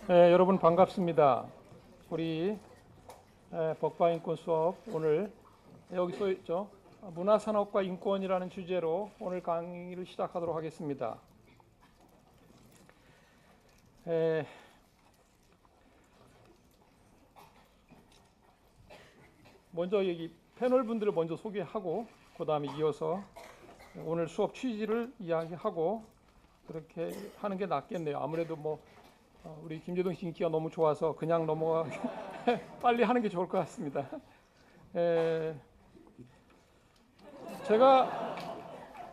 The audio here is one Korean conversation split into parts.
네, 여러분 반갑습니다. 우리 법과인권 수업 오늘 여기서 있죠. 문화산업과 인권이라는 주제로 오늘 강의를 시작하도록 하겠습니다. 먼저 여기 패널 분들을 먼저 소개하고 그 다음에 이어서 오늘 수업 취지를 이야기하고 그렇게 하는 게 낫겠네요. 아무래도 우리 김재동 씨 인기가 너무 좋아서 그냥 넘어가 빨리 하는 게 좋을 것 같습니다. 제가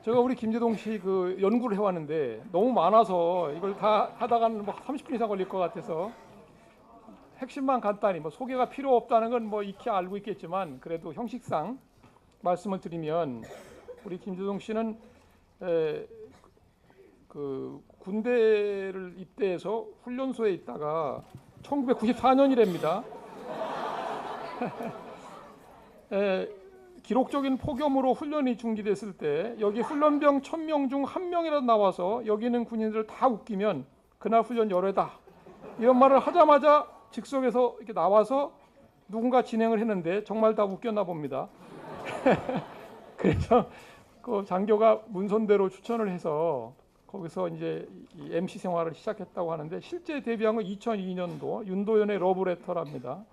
우리 김재동 씨 그 연구를 해왔는데 너무 많아서 이걸 다 하다가는 30분 이상 걸릴 것 같아서 핵심만 간단히 소개가 필요 없다는 건 익히 알고 있겠지만 그래도 형식상 말씀을 드리면 우리 김재동 씨는 그 군대를 입대해서 훈련소에 있다가 1994년이랍니다. 기록적인 폭염으로 훈련이 중지됐을 때 여기 훈련병 1000명 중 1명이라도 나와서 여기 있는 군인들을 다 웃기면 그날 훈련 열애다 이런 말을 하자마자 즉석에서 이렇게 나와서 누군가 진행을 했는데 정말 다 웃겼나 봅니다. 그래서 그 장교가 문선대로 추천을 해서 거기서 이제 이 MC 생활을 시작했다고 하는데 실제 데뷔한 건 2002년도 윤도현의 러브레터랍니다.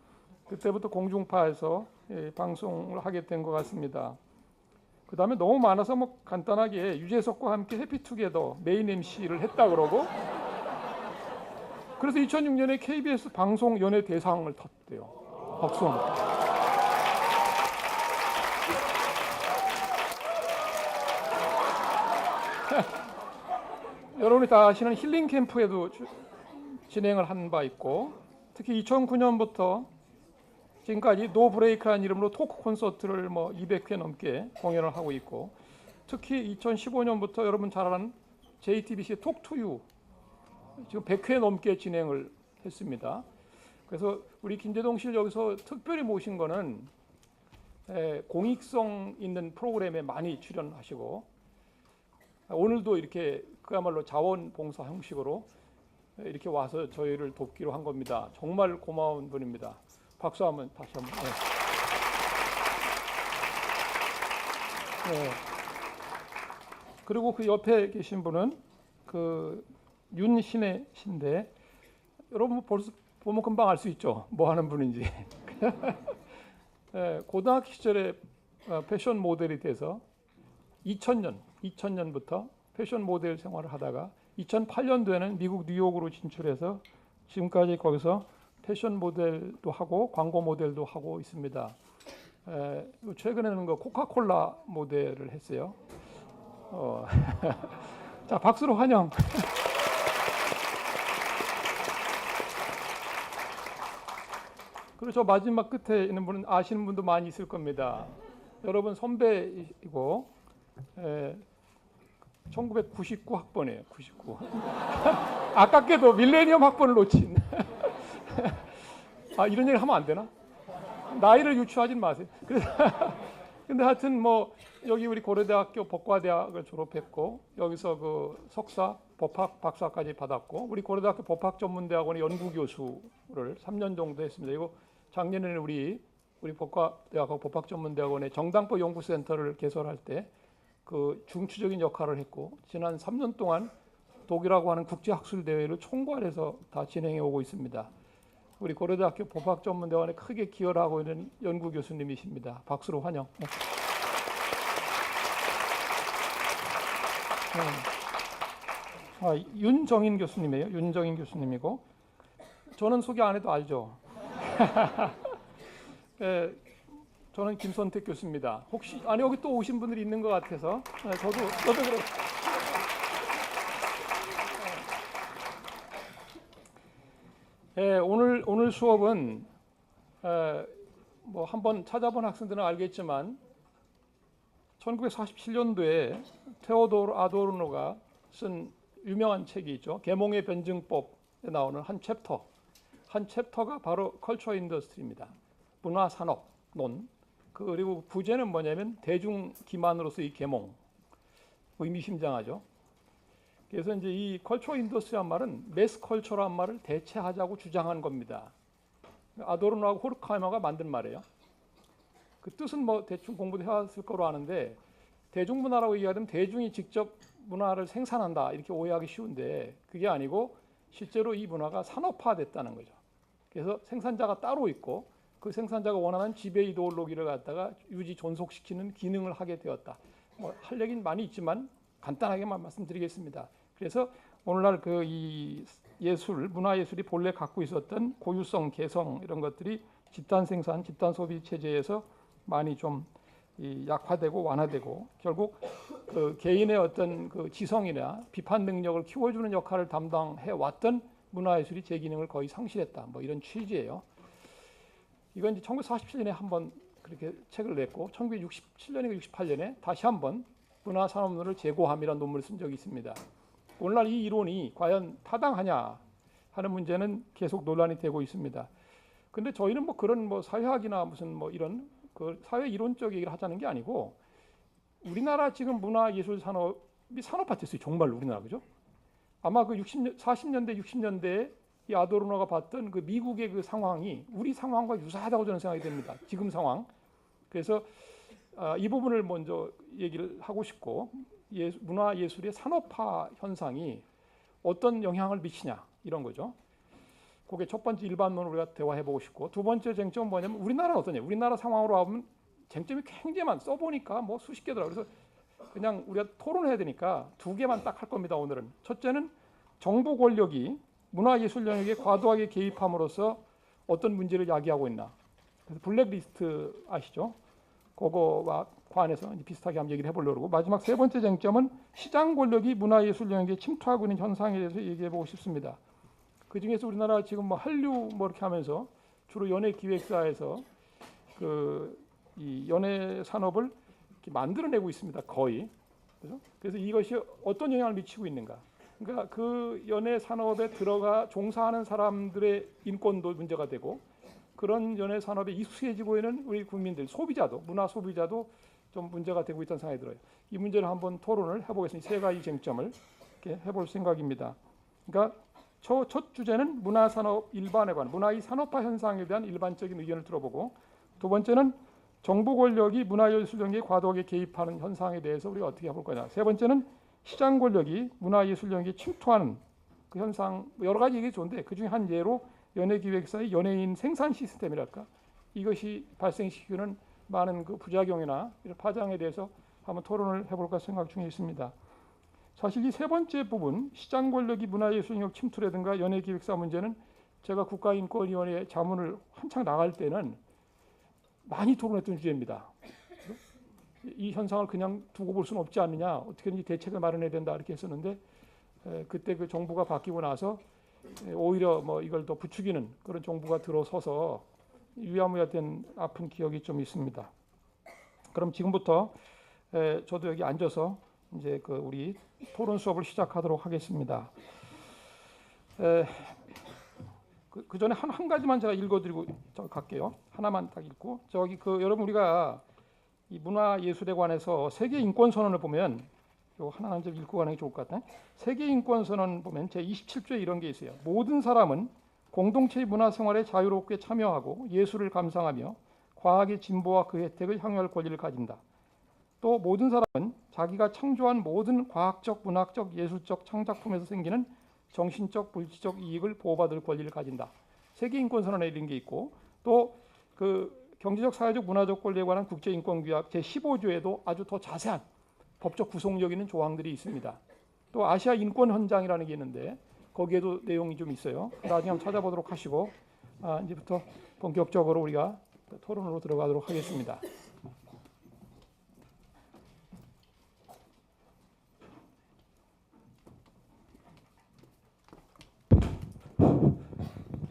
그때부터 공중파에서 방송을 하게 된 것 같습니다. 그 다음에 너무 많아서 간단하게 유재석과 함께 해피투게더 메인 MC를 했다 그러고 그래서 2006년에 KBS 방송 연예 대상을 탔대요. 박수 한번. 여러분이 다 아시는 힐링 캠프에도 진행을 한 바 있고 특히 2009년부터 지금까지 노 브레이크라는 이름으로 토크 콘서트를 200회 넘게 공연을 하고 있고 특히 2015년부터 여러분 잘 아는 JTBC 톡투유 지금 100회 넘게 진행을 했습니다. 그래서 우리 김재동 씨를 여기서 특별히 모신 거는 공익성 있는 프로그램에 많이 출연하시고 오늘도 이렇게 그야말로 자원봉사 형식으로 이렇게 와서 저희를 돕기로 한 겁니다. 정말 고마운 분입니다. 박수 한번 다시 한번. 네. 그리고 그 옆에 계신 분은 그 윤신혜 씨인데 여러분 벌써 보면 금방 알 수 있죠. 뭐 하는 분인지. 네, 고등학교 시절에 패션 모델이 돼서 2000년부터 패션 모델 생활을 하다가 2008년도에는 미국 뉴욕으로 진출해서 지금까지 거기서 패션 모델도 하고 광고 모델도 하고 있습니다. 최근에는 그 코카콜라 모델을 했어요. 자, 박수로 환영. 그리고 저 마지막 끝에 있는 분은 아시는 분도 많이 있을 겁니다. 여러분 선배이고 1999 학번이에요. 99. 아깝게도 밀레니엄 학번을 놓친. 이런 얘기 하면 안 되나? 나이를 유추하진 마세요. 그래서 근데 하여튼 여기 우리 고려대학교 법과대학을 졸업했고 여기서 그 석사, 법학 박사까지 받았고 우리 고려대학교 법학전문대학원의 연구교수를 3년 정도 했습니다. 이거 작년에는 우리 법과대학하고 법학전문대학원의 정당법 연구센터를 개설할 때 그 중추적인 역할을 했고 지난 3년 동안 독일하고 하는 국제학술대회를 총괄해서 다 진행해 오고 있습니다. 우리 고려대학교 법학전문대학원에 크게 기여를 하고 있는 연구교수님이십니다. 박수로 환영. 윤정인 교수님이에요. 윤정인 교수님이고 저는 소개 안 해도 알죠. 저는 김선택 교수입니다. 혹시 여기 또 오신 분들이 있는 것 같아서 저도 그래요. 오늘 수업은 한번 찾아본 학생들은 알겠지만 1947년도에 테오도르 아도르노가 쓴 유명한 책이 있죠. 계몽의 변증법에 나오는 한 챕터가 바로 컬처 인더스트리입니다. 문화산업론. 그리고 부제는 뭐냐면 대중 기만으로서의 계몽. 의미심장하죠. 그래서 이제 이 컬처 인더스트리란 말은 매스 컬처란 말을 대체하자고 주장한 겁니다. 아도르노하고 호르카이마가 만든 말이에요. 그 뜻은 뭐 대충 공부도 해왔을 거로 아는데, 대중문화라고 얘기하면 대중이 직접 문화를 생산한다 이렇게 오해하기 쉬운데, 그게 아니고 실제로 이 문화가 산업화됐다는 거죠. 그래서 생산자가 따로 있고 그 생산자가 원하는 지배 이데올로기를 갖다가 유지 존속시키는 기능을 하게 되었다. 뭐 할 얘기는 많이 있지만 간단하게만 말씀드리겠습니다. 그래서 오늘날 그 이 예술, 문화 예술이 본래 갖고 있었던 고유성, 개성 이런 것들이 집단 생산, 집단 소비 체제에서 많이 좀 약화되고 완화되고, 결국 그 개인의 어떤 그 지성이나 비판 능력을 키워주는 역할을 담당해 왔던 문화 예술이 제 기능을 거의 상실했다. 뭐 이런 취지예요. 이건 이제 1947년에 한번 그렇게 책을 냈고, 1967년인가 68년에 다시 한번 문화산업론을 재고함이라는 논문을 쓴 적이 있습니다. 오늘날 이 이론이 과연 타당하냐 하는 문제는 계속 논란이 되고 있습니다. 근데 저희는 뭐 그런 뭐 사회학이나 무슨 뭐 이런 그 사회 이론적 얘기를 하자는 게 아니고, 우리나라 지금 문화 예술 산업이 산업화됐어요. 정말 우리나라, 그죠? 아마 그 40년대 60년대에 이 아도르노가 봤던 그 미국의 그 상황이 우리 상황과 유사하다고 저는 생각이 됩니다. 지금 상황. 그래서 이 부분을 먼저 얘기를 하고 싶고, 문화 예술의 산업화 현상이 어떤 영향을 미치냐 이런 거죠. 그게 첫 번째 일반론으로 우리가 대화해 보고 싶고, 두 번째 쟁점은 뭐냐면 우리나라는 어떠냐. 우리나라 상황으로 하면 쟁점이 굉장히 써보니까 뭐 수십 개더라고요. 그래서 그냥 우리가 토론해야 되니까 두 개만 딱 할 겁니다. 오늘은 첫째는 정부 권력이 문화예술 영역에 과도하게 개입함으로써 어떤 문제를 야기하고 있나. 그래서 블랙리스트 아시죠? 그거와 관해서 비슷하게 한번 얘기를 해보려고 그러고, 마지막 세 번째 쟁점은 시장 권력이 문화예술 영역에 침투하고 있는 현상에 대해서 얘기해보고 싶습니다. 그 중에서 우리나라 지금 뭐 한류 뭐 이렇게 하면서 주로 연예 기획사에서 이 연예 산업을 이렇게 만들어내고 있습니다. 거의. 그래서 이것이 어떤 영향을 미치고 있는가. 그러니까 그 연예 산업에 들어가 종사하는 사람들의 인권도 문제가 되고, 그런 연예 산업에 익숙해지고 있는 우리 국민들, 소비자도, 문화 소비자도 좀 문제가 되고 있다는 생각이 들어요. 이 문제를 한번 토론을 해보겠습니다. 세 가지 쟁점을 이렇게 해볼 생각입니다. 그러니까 첫 주제는 문화산업 일반에 관한 문화의 산업화 현상에 대한 일반적인 의견을 들어보고, 두 번째는 정부 권력이 문화예술 영역에 과도하게 개입하는 현상에 대해서 우리가 어떻게 해볼 거냐. 세 번째는 시장 권력이 문화예술 영역에 침투하는 그 현상, 여러 가지 얘기 좋은데 그 중에 한 예로 연예기획사의 연예인 생산 시스템이랄까, 이것이 발생시키는 많은 그 부작용이나 이런 파장에 대해서 한번 토론을 해볼까 생각 중에 있습니다. 사실 이 세 번째 부분, 시장 권력이 문화예술 영역 침투라든가 연예기획사 문제는 제가 국가인권위원회 자문을 한창 나갈 때는 많이 토론했던 주제입니다. 이 현상을 그냥 두고 볼 수는 없지 않느냐, 어떻게든지 대책을 마련해야 된다 이렇게 했었는데, 그때 그 정부가 바뀌고 나서 오히려 뭐 이걸 더 부추기는 그런 정부가 들어서서 유야무야 된 아픈 기억이 좀 있습니다. 그럼 지금부터 저도 여기 앉아서 이제 그 우리 토론 수업을 시작하도록 하겠습니다. 그 전에 한 가지만 제가 읽어드리고 갈게요. 하나만 딱 읽고, 저기 그 여러분 우리가 이 문화 예술에 관해서 세계 인권 선언을 보면, 요 하나만 좀 읽고 가는 게 좋을 것 같아요. 세계 인권 선언 보면 제 27조에 이런 게 있어요. 모든 사람은 공동체의 문화 생활에 자유롭게 참여하고 예술을 감상하며 과학의 진보와 그 혜택을 향유할 권리를 가진다. 또 모든 사람은 자기가 창조한 모든 과학적, 문학적, 예술적 창작품에서 생기는 정신적, 물질적 이익을 보호받을 권리를 가진다. 세계인권선언에 이런 게 있고, 또 그 경제적, 사회적, 문화적 권리에 관한 국제인권규약 제15조에도 아주 더 자세한 법적 구속력 있는 조항들이 있습니다. 또 아시아 인권헌장이라는 게 있는데 거기에도 내용이 좀 있어요. 나중에 한번 찾아보도록 하시고, 이제부터 본격적으로 우리가 토론으로 들어가도록 하겠습니다.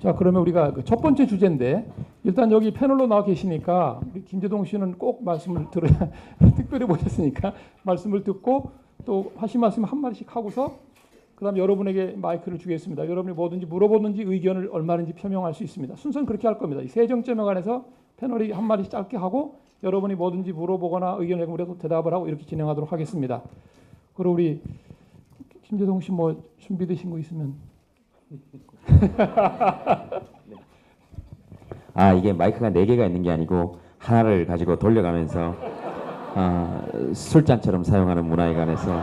자, 그러면 우리가 그 첫 번째 주제인데, 일단 여기 패널로 나와 계시니까 우리 김재동 씨는 꼭 말씀을 들어야 특별히 모셨으니까 말씀을 듣고 또 하신 말씀 한 마디씩 하고서 그다음 여러분에게 마이크를 주겠습니다. 여러분이 뭐든지 물어보든지 의견을 얼마든지 표명할 수 있습니다. 순서는 그렇게 할 겁니다. 이 세 정점에 관해서 패널이 한 마디씩 짧게 하고 여러분이 뭐든지 물어보거나 의견을 내고 대답을 하고 이렇게 진행하도록 하겠습니다. 그리고 우리 김재동 씨 뭐 준비되신 거 있으면. 아, 이게 마이크가 4개가 있는 게 아니고 하나를 가지고 돌려가면서 술잔처럼 사용하는 문화에 관해서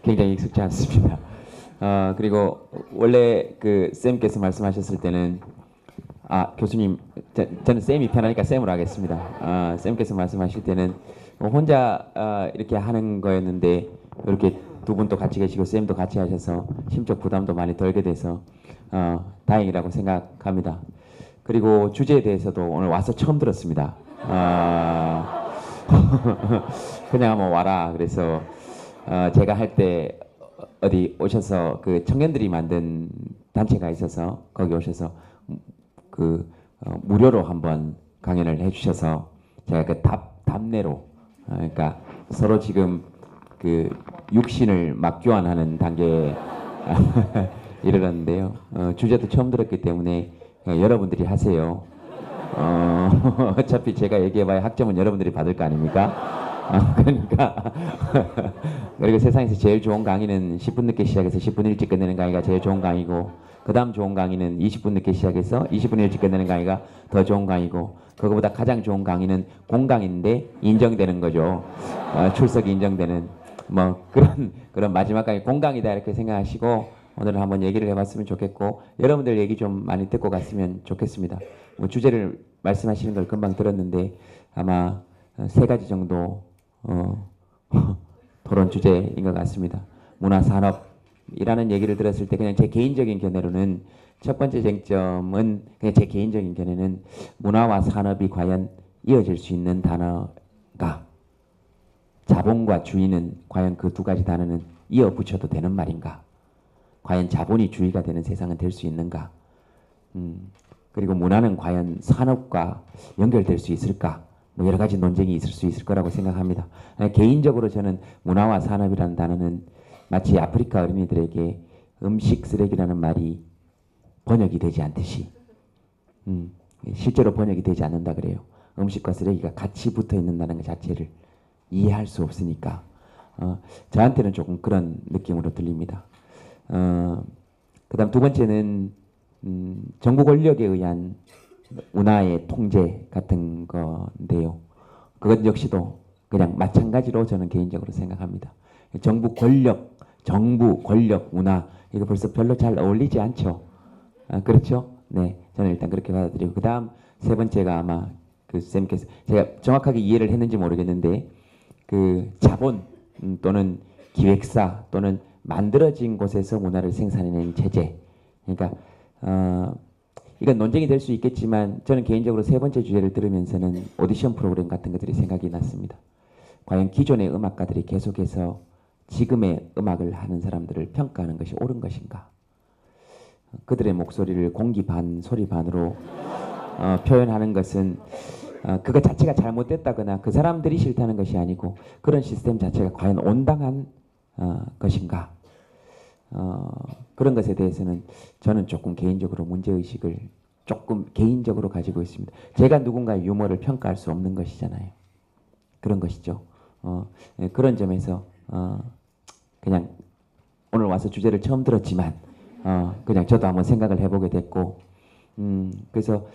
굉장히 익숙지 않습니다. 그리고 원래 그 쌤께서 말씀하셨을 때는 교수님, 저는 쌤이 편하니까 쌤으로 하겠습니다. 쌤께서 말씀하실 때는 혼자 이렇게 하는 거였는데 이렇게 두 분도 같이 계시고 쌤도 같이 하셔서 심적 부담도 많이 덜게 돼서 다행이라고 생각합니다. 그리고 주제에 대해서도 오늘 와서 처음 들었습니다. 그냥 한번 와라. 그래서 제가 할 때 어디 오셔서 그 청년들이 만든 단체가 있어서 거기 오셔서 무료로 한번 강연을 해주셔서 제가 그 답례로 그러니까 서로 지금 그 육신을 막 교환하는 단계에 이르렀는데요. 주제도 처음 들었기 때문에 여러분들이 하세요. 어차피 제가 얘기해봐야 학점은 여러분들이 받을 거 아닙니까? 그러니까 그리고 세상에서 제일 좋은 강의는 10분 늦게 시작해서 10분 일찍 끝내는 강의가 제일 좋은 강의고 그 다음 좋은 강의는 20분 늦게 시작해서 20분 일찍 끝내는 강의가 더 좋은 강의고 그거보다 가장 좋은 강의는 공강인데 인정되는 거죠. 출석이 인정되는 뭐 그런 마지막 강의 공강이다 이렇게 생각하시고 오늘 한번 얘기를 해봤으면 좋겠고 여러분들 얘기 좀 많이 듣고 갔으면 좋겠습니다. 뭐 주제를 말씀하시는 걸 금방 들었는데 아마 3가지 정도 토론 주제인 것 같습니다. 문화산업이라는 얘기를 들었을 때 그냥 제 개인적인 견해로는 첫 번째 쟁점은 그냥 제 개인적인 견해는 문화와 산업이 과연 이어질 수 있는 단어가 자본과 주의는 과연 그 2가지 단어는 이어 붙여도 되는 말인가? 과연 자본이 주의가 되는 세상은 될 수 있는가? 그리고 문화는 과연 산업과 연결될 수 있을까? 뭐 여러 가지 논쟁이 있을 수 있을 거라고 생각합니다. 개인적으로 저는 문화와 산업이라는 단어는 마치 아프리카 어린이들에게 음식 쓰레기라는 말이 번역이 되지 않듯이 실제로 번역이 되지 않는다 그래요. 음식과 쓰레기가 같이 붙어 있는다는 것 자체를 이해할 수 없으니까 저한테는 조금 그런 느낌으로 들립니다. 그 다음 2번째는 정부 권력에 의한 문화의 통제 같은 건데요. 그것 역시도 그냥 마찬가지로 저는 개인적으로 생각합니다. 정부 권력, 문화 이거 벌써 별로 잘 어울리지 않죠. 그렇죠? 네, 저는 일단 그렇게 받아들이고 그 다음 3번째가 아마 그 쌤께서 제가 정확하게 이해를 했는지 모르겠는데 그 자본 또는 기획사 또는 만들어진 곳에서 문화를 생산해내는 체제 그러니까 이건 논쟁이 될 수 있겠지만 저는 개인적으로 3번째 주제를 들으면서는 오디션 프로그램 같은 것들이 생각이 났습니다. 과연 기존의 음악가들이 계속해서 지금의 음악을 하는 사람들을 평가하는 것이 옳은 것인가? 그들의 목소리를 공기 반, 소리 반으로 표현하는 것은 그것 자체가 잘못됐다거나 그 사람들이 싫다는 것이 아니고 그런 시스템 자체가 과연 온당한 것인가? 그런 것에 대해서는 저는 조금 개인적으로 문제의식을 조금 개인적으로 가지고 있습니다. 제가 누군가의 유머를 평가할 수 없는 것이잖아요. 그런 것이죠. 그런 점에서 그냥 오늘 와서 주제를 처음 들었지만 그냥 저도 한번 생각을 해보게 됐고 그래서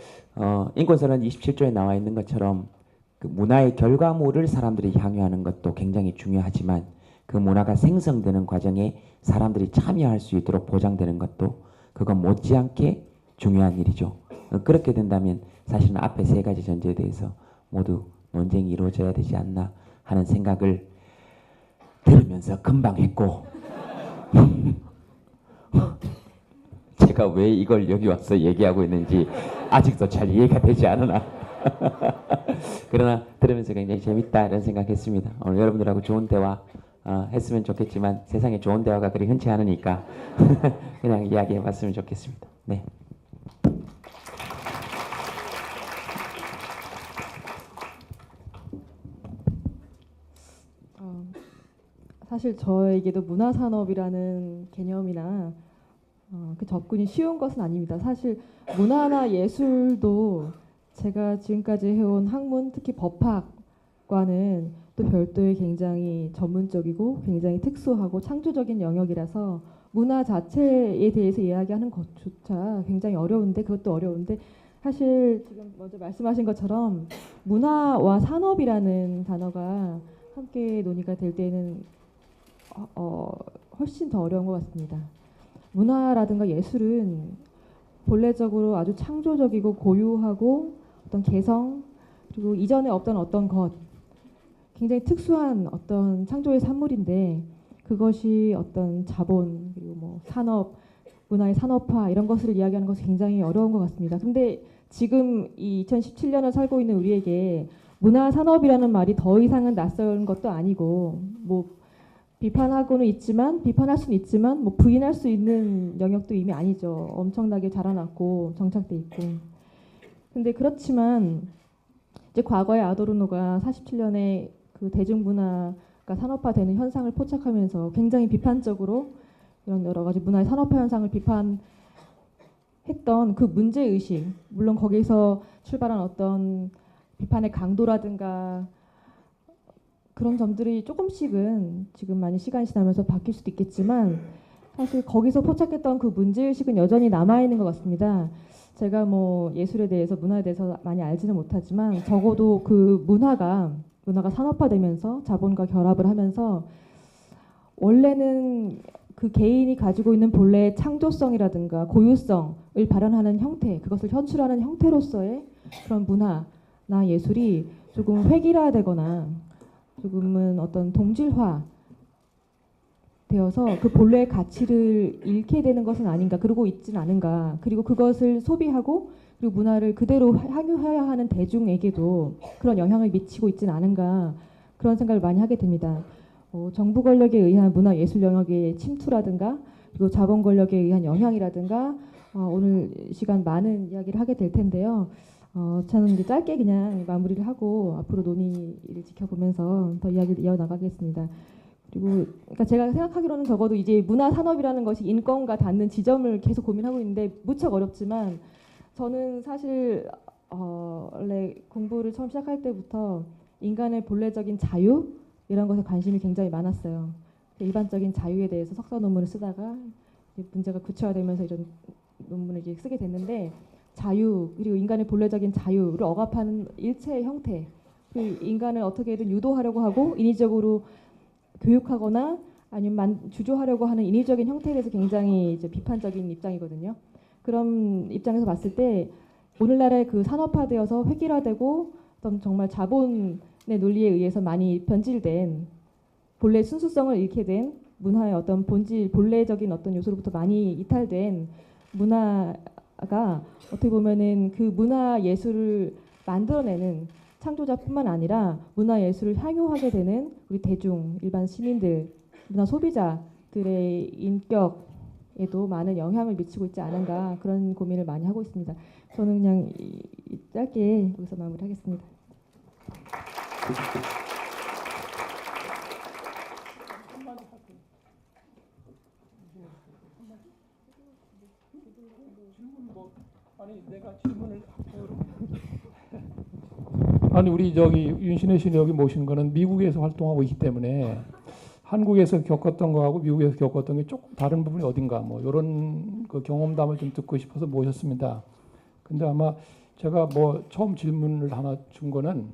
인권선언 27조에 나와 있는 것처럼 그 문화의 결과물을 사람들이 향유하는 것도 굉장히 중요하지만 그 문화가 생성되는 과정에 사람들이 참여할 수 있도록 보장되는 것도 그건 못지않게 중요한 일이죠. 그렇게 된다면 사실은 앞에 3가지 전제에 대해서 모두 논쟁이 이루어져야 되지 않나 하는 생각을 들으면서 금방 했고 제가 왜 이걸 여기 와서 얘기하고 있는지 아직도 잘 이해가 되지 않으나 그러나 들으면서 굉장히 재밌다 이런 생각했습니다. 오늘 여러분들하고 좋은 대화 했으면 좋겠지만 세상에 좋은 대화가 그리 흔치 않으니까 그냥 이야기해봤으면 좋겠습니다. 네. 사실 저에게도 문화산업이라는 개념이나 그 접근이 쉬운 것은 아닙니다. 사실 문화나 예술도 제가 지금까지 해온 학문, 특히 법학 과는 또 별도의 굉장히 전문적이고 굉장히 특수하고 창조적인 영역이라서 문화 자체에 대해서 이야기하는 것조차 굉장히 어려운데 그것도 어려운데 사실 지금 먼저 말씀하신 것처럼 문화와 산업이라는 단어가 함께 논의가 될 때는 훨씬 더 어려운 것 같습니다. 문화라든가 예술은 본래적으로 아주 창조적이고 고유하고 어떤 개성 그리고 이전에 없던 어떤 것 굉장히 특수한 어떤 창조의 산물인데 그것이 어떤 자본 그리고 뭐 산업 문화의 산업화 이런 것을 이야기하는 것이 굉장히 어려운 것 같습니다. 근데 지금 이 2017년을 살고 있는 우리에게 문화 산업이라는 말이 더 이상은 낯선 것도 아니고 뭐 비판하고는 있지만 비판할 수는 있지만 뭐 부인할 수 있는 영역도 이미 아니죠. 엄청나게 자라났고 정착돼 있고. 근데 그렇지만 이제 과거의 아도르노가 47년에 그 대중문화가 산업화되는 현상을 포착하면서 굉장히 비판적으로 이런 여러 가지 문화의 산업화 현상을 비판했던 그 문제 의식, 물론 거기서 출발한 어떤 비판의 강도라든가 그런 점들이 조금씩은 지금 많이 시간이 지나면서 바뀔 수도 있겠지만 사실 거기서 포착했던 그 문제 의식은 여전히 남아 있는 것 같습니다. 제가 뭐 예술에 대해서 문화에 대해서 많이 알지는 못하지만 적어도 그 문화가 산업화되면서 자본과 결합을 하면서 원래는 그 개인이 가지고 있는 본래의 창조성이라든가 고유성을 발현하는 형태, 그것을 현출하는 형태로서의 그런 문화나 예술이 조금 획일화되거나 조금은 어떤 동질화 되어서 그 본래의 가치를 잃게 되는 것은 아닌가, 그러고 있진 않은가, 그리고 그것을 소비하고 그리고 문화를 그대로 향유해야 하는 대중에게도 그런 영향을 미치고 있진 않은가 그런 생각을 많이 하게 됩니다. 정부 권력에 의한 문화 예술 영역의 침투라든가 그리고 자본 권력에 의한 영향이라든가 오늘 시간 많은 이야기를 하게 될 텐데요. 저는 이제 짧게 그냥 마무리를 하고 앞으로 논의를 지켜보면서 더 이야기를 이어나가겠습니다. 그리고 그러니까 제가 생각하기로는 적어도 이제 문화 산업이라는 것이 인권과 닿는 지점을 계속 고민하고 있는데 무척 어렵지만 저는 사실 원래 공부를 처음 시작할 때부터 인간의 본래적인 자유 이런 것에 관심이 굉장히 많았어요. 일반적인 자유에 대해서 석사 논문을 쓰다가 문제가 구체화되면서 이런 논문을 이제 쓰게 됐는데 자유 그리고 인간의 본래적인 자유를 억압하는 일체의 형태, 그 인간을 어떻게든 유도하려고 하고 인위적으로 교육하거나 아니면 주조하려고 하는 인위적인 형태에 대해서 굉장히 이제 비판적인 입장이거든요. 그런 입장에서 봤을 때 오늘날의 그 산업화되어서 획일화되고 어떤 정말 자본의 논리에 의해서 많이 변질된 본래 순수성을 잃게 된 문화의 어떤 본질, 본래적인 어떤 요소로부터 많이 이탈된 문화가 어떻게 보면은 그 문화 예술을 만들어내는 창조자뿐만 아니라 문화 예술을 향유하게 되는 우리 대중, 일반 시민들, 문화 소비자들의 인격에도 많은 영향을 미치고 있지 않은가 그런 고민을 많이 하고 있습니다. 저는 그냥 짧게 여기서 마무리하겠습니다. 아니 내가 질문을 아니 우리 저기 윤신혜 씨는 여기 모신 거는 미국에서 활동하고 있기 때문에 한국에서 겪었던 거하고 미국에서 겪었던 게 조금 다른 부분이 어딘가 뭐 이런 그 경험담을 좀 듣고 싶어서 모셨습니다. 근데 아마 제가 뭐 처음 질문을 하나 준 거는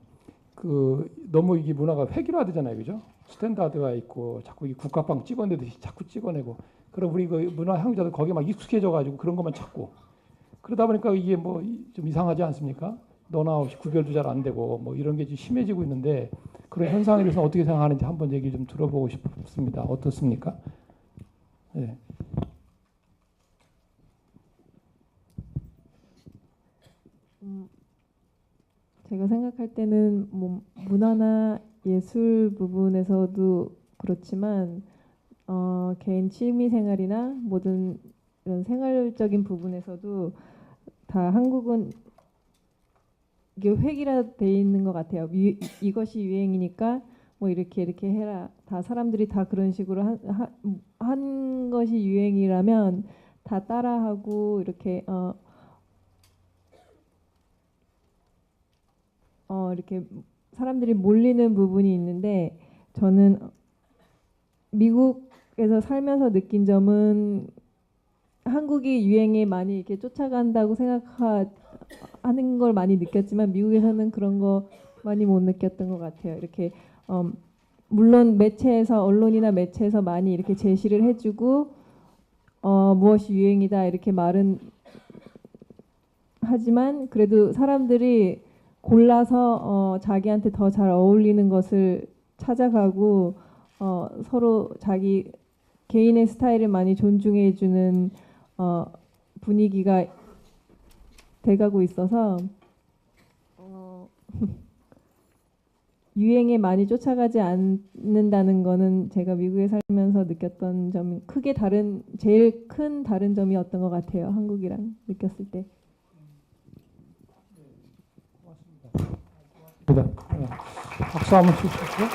그 너무 이게 문화가 획일화되잖아요, 그죠? 스탠다드가 있고 자꾸 이 국가빵 찍어내듯이 자꾸 찍어내고 그럼 우리 그 문화 향유자들 거기에 막 익숙해져가지고 그런 것만 찾고 그러다 보니까 이게 뭐 좀 이상하지 않습니까? 너나 없이 구별도 잘 안 되고 뭐 이런 게 좀 심해지고 있는데 그런 현상에 대해서 어떻게 생각하는지 한번 얘기 좀 들어보고 싶습니다. 어떻습니까? 네. 제가 생각할 때는 뭐 문화나 예술 부분에서도 그렇지만 개인 취미 생활이나 모든 이런 생활적인 부분에서도 다 한국은 이게 획일화돼 있는 것 같아요. 이것이 유행이니까 뭐 이렇게 해라. 다 사람들이 다 그런 식으로 한 것이 유행이라면 다 따라하고 이렇게 이렇게 사람들이 몰리는 부분이 있는데 저는 미국에서 살면서 느낀 점은 한국이 유행에 많이 이렇게 쫓아간다고 생각하는 걸 많이 느꼈지만 미국에서는 그런 거 많이 못 느꼈던 것 같아요. 이렇게 물론 매체에서 언론이나 매체에서 많이 이렇게 제시를 해주고 무엇이 유행이다 이렇게 말은 하지만 그래도 사람들이 골라서 자기한테 더 잘 어울리는 것을 찾아가고 서로 자기 개인의 스타일을 많이 존중해주는 분위기가 돼가고 있어서 유행에 많이 쫓아가지 않는다는 거는 제가 미국에 살면서 느꼈던 점 크게 제일 큰 다른 점이었던 것 같아요. 한국이랑 느꼈을 때. 박수 한번 주시고요.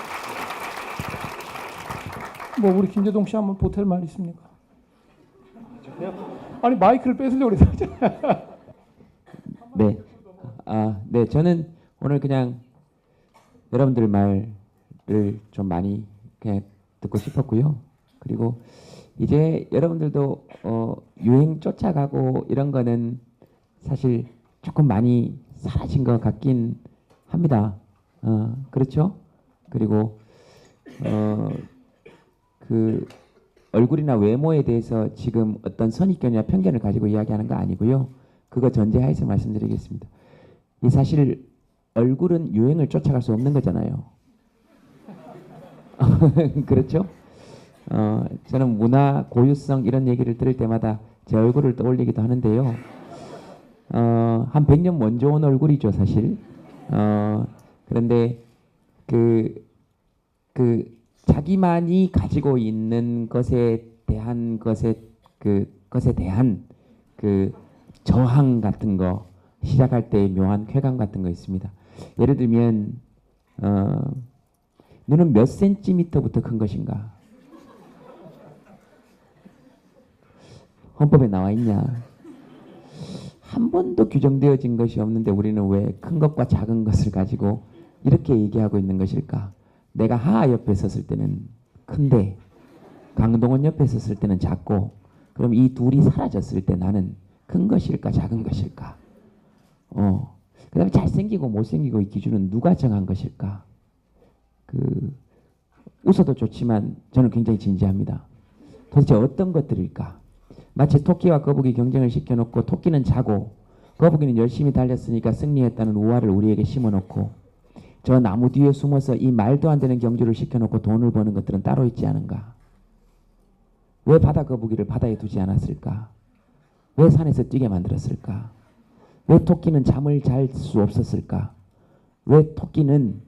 뭐 우리 김재동 씨 한번 보탤 말 있습니까? 아니 마이크를 뺏으려고 그랬잖아요. 네. 네. 저는 오늘 그냥 여러분들 말을 좀 많이 그냥 듣고 싶었고요. 그리고 이제 여러분들도 유행 쫓아가고 이런 거는 사실 조금 많이 사라진 것 같긴 합니다. 그렇죠? 그리고 그 얼굴이나 외모에 대해서 지금 어떤 선입견이나 편견을 가지고 이야기하는 거 아니고요. 그거 전제하에서 말씀드리겠습니다. 이 사실 얼굴은 유행을 쫓아갈 수 없는 거잖아요. 그렇죠? 저는 문화 고유성 이런 얘기를 들을 때마다 제 얼굴을 떠올리기도 하는데요. 한 100년 먼저 온 얼굴이죠, 사실. 그런데 그 자기만이 가지고 있는 것에 대한 것에 대한 그 저항 같은 거 시작할 때 묘한 쾌감 같은 거 있습니다. 예를 들면 눈은 몇 센티미터부터 큰 것인가? 헌법에 나와 있냐? 한 번도 규정되어진 것이 없는데 우리는 왜 큰 것과 작은 것을 가지고 이렇게 얘기하고 있는 것일까? 내가 하하 옆에 섰을 때는 큰데 강동원 옆에 섰을 때는 작고 그럼 이 둘이 사라졌을 때 나는 큰 것일까 작은 것일까? 그 다음에 잘생기고 못생기고 이 기준은 누가 정한 것일까? 웃어도 좋지만 저는 굉장히 진지합니다. 도대체 어떤 것들일까? 마치 토끼와 거북이 경쟁을 시켜놓고 토끼는 자고 거북이는 열심히 달렸으니까 승리했다는 우화를 우리에게 심어놓고 저 나무 뒤에 숨어서 이 말도 안 되는 경주를 시켜놓고 돈을 버는 것들은 따로 있지 않은가? 왜 바다 거북이를 바다에 두지 않았을까? 왜 산에서 뛰게 만들었을까? 왜 토끼는 잠을 잘 수 없었을까? 왜 토끼는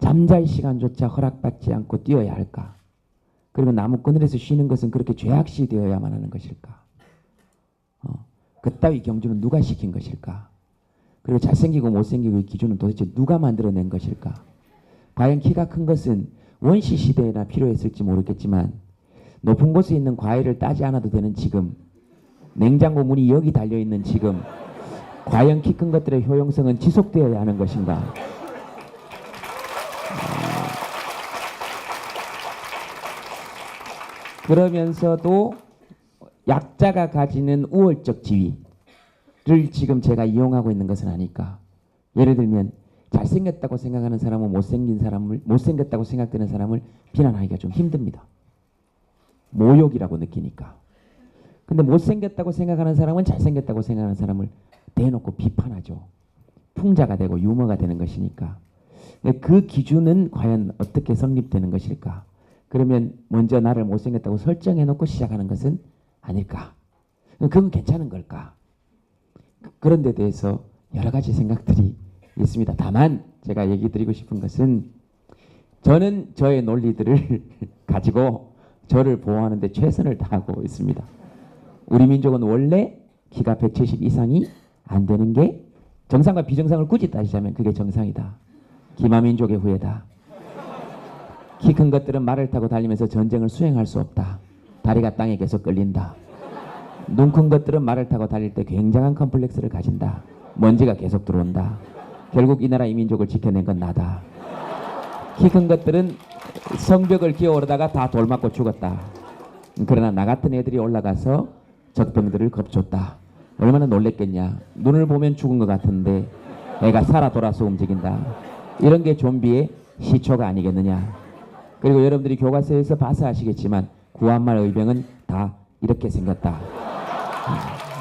잠잘 시간조차 허락받지 않고 뛰어야 할까? 그리고 나무 그늘에서 쉬는 것은 그렇게 죄악시 되어야만 하는 것일까? 그따위 경주는 누가 시킨 것일까? 그리고 잘생기고 못생기고 이 기준은 도대체 누가 만들어낸 것일까? 과연 키가 큰 것은 원시 시대에나 필요했을지 모르겠지만 높은 곳에 있는 과일을 따지 않아도 되는 지금, 냉장고 문이 여기 달려있는 지금, 과연 키 큰 것들의 효용성은 지속되어야 하는 것인가? 그러면서도 약자가 가지는 우월적 지위를 지금 제가 이용하고 있는 것은 아닐까? 예를 들면 잘생겼다고 생각하는 사람은 못생겼다고 생각되는 사람을 비난하기가 좀 힘듭니다. 모욕이라고 느끼니까. 근데 못생겼다고 생각하는 사람은 잘생겼다고 생각하는 사람을 대놓고 비판하죠. 풍자가 되고 유머가 되는 것이니까. 그 기준은 과연 어떻게 성립되는 것일까? 그러면 먼저 나를 못생겼다고 설정해놓고 시작하는 것은 아닐까? 그건 괜찮은 걸까? 그런 데 대해서 여러 가지 생각들이 있습니다. 다만 제가 얘기 드리고 싶은 것은 저는 저의 논리들을 가지고 저를 보호하는 데 최선을 다하고 있습니다. 우리 민족은 원래 키가 170 이상이 안 되는 게 정상과 비정상을 굳이 따지자면 그게 정상이다. 기마민족의 후예다. 키 큰 것들은 말을 타고 달리면서 전쟁을 수행할 수 없다. 다리가 땅에 계속 끌린다. 눈 큰 것들은 말을 타고 달릴 때 굉장한 컴플렉스를 가진다. 먼지가 계속 들어온다. 결국 이 나라 이 민족을 지켜낸 건 나다. 키 큰 것들은 성벽을 기어오르다가 다 돌 맞고 죽었다. 그러나 나 같은 애들이 올라가서 적병들을 겁줬다. 얼마나 놀랬겠냐. 눈을 보면 죽은 것 같은데 애가 살아 돌아서 움직인다. 이런 게 좀비의 시초가 아니겠느냐. 그리고 여러분들이 교과서에서 봐서 아시겠지만 구한말 의병은 다 이렇게 생겼다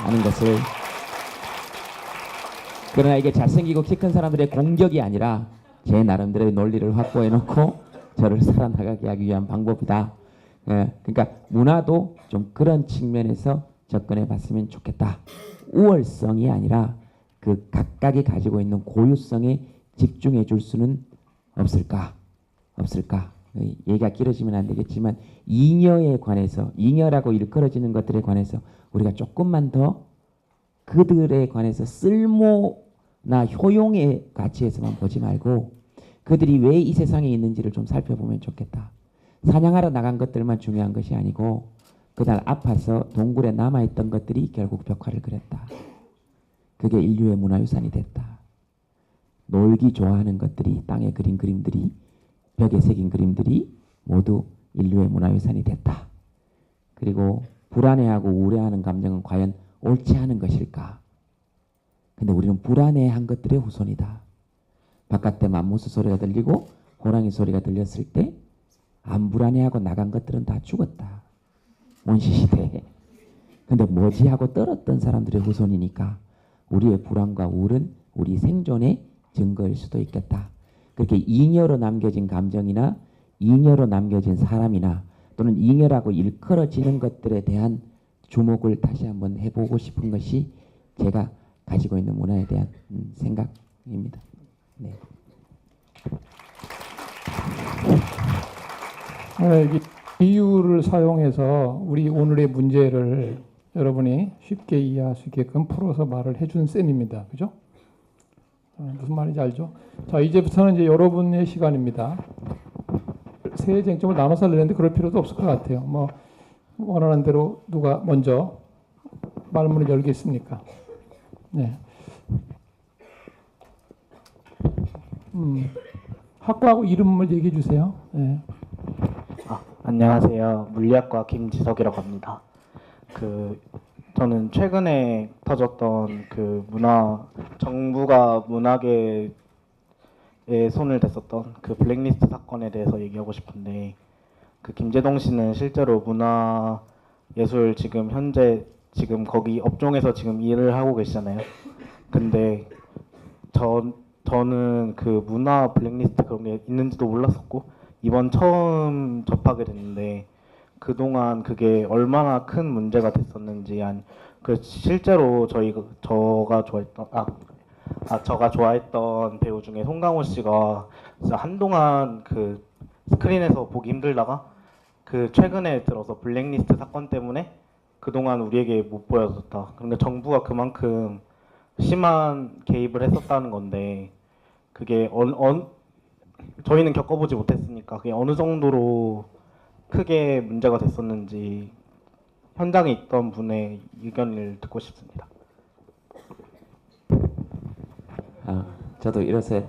하는 것을. 그러나 이게 잘생기고 키 큰 사람들의 공격이 아니라 제 나름대로의 논리를 확보해 놓고 저를 살아나가게 하기 위한 방법이다. 그러니까 문화도 좀 그런 측면에서 접근해 봤으면 좋겠다. 우월성이 아니라 그 각각이 가지고 있는 고유성에 집중해 줄 수는 없을까? 얘기가 길어지면 안 되겠지만 잉여에 관해서, 잉여라고 일컬어지는 것들에 관해서 우리가 조금만 더 그들에 관해서 쓸모나 효용의 가치에서만 보지 말고 그들이 왜 이 세상에 있는지를 좀 살펴보면 좋겠다. 사냥하러 나간 것들만 중요한 것이 아니고 그날 아파서 동굴에 남아있던 것들이 결국 벽화를 그렸다. 그게 인류의 문화유산이 됐다. 놀기 좋아하는 것들이, 땅에 그린 그림들이, 벽에 새긴 그림들이 모두 인류의 문화유산이 됐다. 그리고 불안해하고 우려하는 감정은 과연 옳지 않은 것일까? 근데 우리는 불안해한 것들의 후손이다. 바깥에 맘무스 소리가 들리고 호랑이 소리가 들렸을 때 안 불안해하고 나간 것들은 다 죽었다. 원시시대에. 근데 뭐지 하고 떨었던 사람들의 후손이니까 우리의 불안과 우울은 우리 생존의 증거일 수도 있겠다. 그렇게 잉여로 남겨진 감정이나 잉여로 남겨진 사람이나 또는 잉여라고 일컬어지는 것들에 대한 주목을 다시 한번 해보고 싶은 것이 제가 가지고 있는 문화에 대한 생각입니다. 네. 비유를 사용해서 우리 오늘의 문제를 여러분이 쉽게 이해할 수 있게끔 풀어서 말을 해준 셈입니다. 그죠? 무슨 말인지 알죠? 자, 이제부터는 이제 여러분의 시간입니다. 세 쟁점을 나눠서 내는데 그럴 필요도 없을 것 같아요. 뭐 원하는 대로 누가 먼저 말문을 열겠습니까? 네. 학과하고 이름을 얘기해 주세요. 네. 안녕하세요. 물리학과 김지석이라고 합니다. 저는 최근에 터졌던 정부가 문학에 손을 댔었던 그 블랙리스트 사건에 대해서 얘기하고 싶은데, 김재동 씨는 실제로 문화예술 현재 거기 업종에서 일을 하고 계시잖아요. 근데 저는 그 문화 블랙리스트 그런 게 있는지도 몰랐었고 이번 처음 접하게 됐는데 그동안 그게 얼마나 큰 문제가 됐었는지 실제로 제가 좋아했던 배우 중에 송강호 씨가 진짜 한동안 스크린에서 보기 힘들다가 최근에 들어서 블랙리스트 사건 때문에 그동안 우리에게 못 보여줬다. 그러니까 정부가 그만큼 심한 개입을 했었다는 건데 그게 저희는 겪어보지 못했으니까 그게 어느 정도로 크게 문제가 됐었는지 현장에 있던 분의 의견을 듣고 싶습니다. 저도 일어서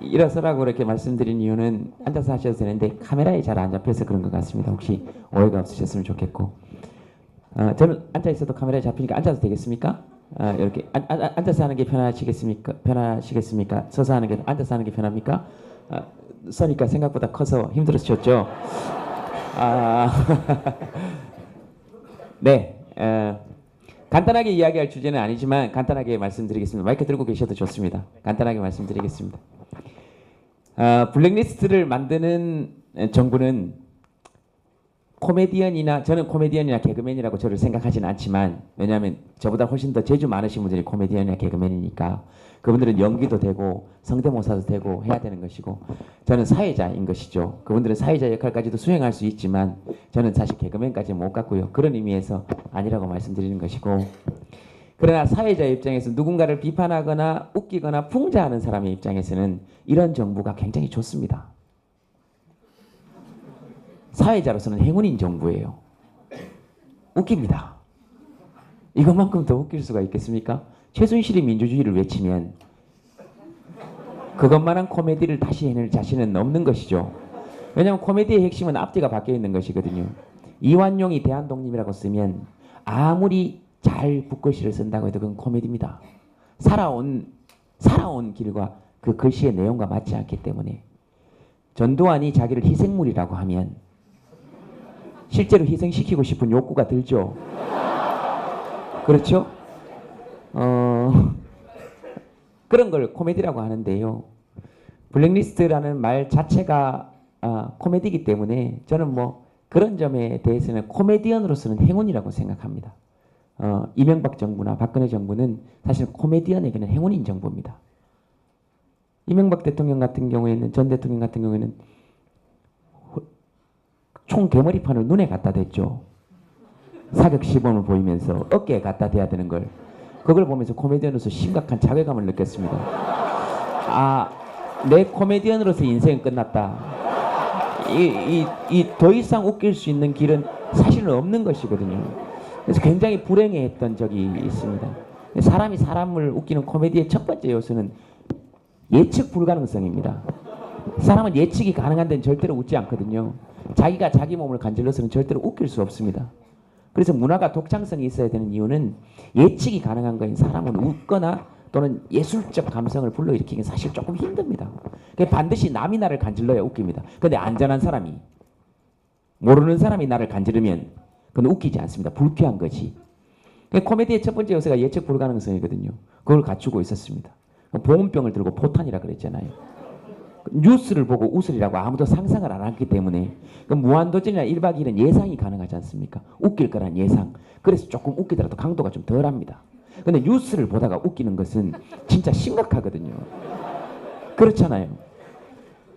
일어서라고 이렇게 말씀드린 이유는 앉아서 하셔도 되는데 카메라에 잘 안 잡혀서 그런 것 같습니다. 혹시 오해가 없으셨으면 좋겠고, 저는 앉아 있어도 카메라에 잡히니까 앉아도 되겠습니까? 이렇게 앉아서 하는 게 편하시겠습니까? 서서 하는 게, 앉아서 하는 게 편합니까? 서니까 생각보다 커서 힘들으셨죠? 네, 간단하게 이야기할 주제는 아니지만 간단하게 말씀드리겠습니다. 마이크 들고 계셔도 좋습니다. 간단하게 말씀드리겠습니다. 블랙리스트를 만드는 정부는 저는 코미디언이나 개그맨이라고 저를 생각하지는 않지만, 왜냐하면 저보다 훨씬 더 재주 많으신 분들이 코미디언이나 개그맨이니까 그분들은 연기도 되고 성대모사도 되고 해야 되는 것이고, 저는 사회자인 것이죠. 그분들은 사회자 역할까지도 수행할 수 있지만 저는 사실 개그맨까지는 못 갔고요. 그런 의미에서 아니라고 말씀드리는 것이고, 그러나 사회자의 입장에서 누군가를 비판하거나 웃기거나 풍자하는 사람의 입장에서는 이런 정부가 굉장히 좋습니다. 사회자로서는 행운인 정부예요. 웃깁니다. 이것만큼 더 웃길 수가 있겠습니까? 최순실이 민주주의를 외치면 그것만한 코미디를 다시 해낼 자신은 없는 것이죠. 왜냐하면 코미디의 핵심은 앞뒤가 바뀌어 있는 것이거든요. 이완용이 대한독립이라고 쓰면 아무리 잘 붓글씨를 쓴다고 해도 그건 코미디입니다. 살아온 길과 그 글씨의 내용과 맞지 않기 때문에 전두환이 자기를 희생물이라고 하면 실제로 희생시키고 싶은 욕구가 들죠. 그렇죠? 그런 걸 코미디라고 하는데요. 블랙리스트라는 말 자체가 코미디이기 때문에 저는 뭐 그런 점에 대해서는 코미디언으로서는 행운이라고 생각합니다. 이명박 정부나 박근혜 정부는 사실 코미디언에게는 행운인 정부입니다. 이명박 대통령 같은 경우에는 전 대통령 같은 경우에는 총 개머리판을 눈에 갖다 댔죠. 사격 시범을 보이면서 어깨에 갖다 대야 되는 걸 그걸 보면서 코미디언으로서 심각한 자괴감을 느꼈습니다. 내 코미디언으로서 인생은 끝났다. 더 이상 웃길 수 있는 길은 사실은 없는 것이거든요. 그래서 굉장히 불행해했던 적이 있습니다. 사람이 사람을 웃기는 코미디의 첫 번째 요소는 예측 불가능성입니다. 사람은 예측이 가능한 데는 절대로 웃지 않거든요. 자기가 자기 몸을 간질러서는 절대로 웃길 수 없습니다. 그래서 문화가 독창성이 있어야 되는 이유는 예측이 가능한 거인 사람은 웃거나 또는 예술적 감성을 불러일으키기 사실 조금 힘듭니다. 반드시 남이 나를 간질러야 웃깁니다. 근데 안전한 사람이 모르는 사람이 나를 간지르면 그건 웃기지 않습니다. 불쾌한 거지. 코미디의 첫 번째 요소가 예측 불가능성이거든요. 그걸 갖추고 있었습니다. 보온병을 들고 포탄이라 그랬잖아요. 뉴스를 보고 웃으리라고 아무도 상상을 안 했기 때문에 무한도전이나 1박 2일은 예상이 가능하지 않습니까? 웃길 거란 예상. 그래서 조금 웃기더라도 강도가 좀 덜합니다. 근데 뉴스를 보다가 웃기는 것은 진짜 심각하거든요. 그렇잖아요.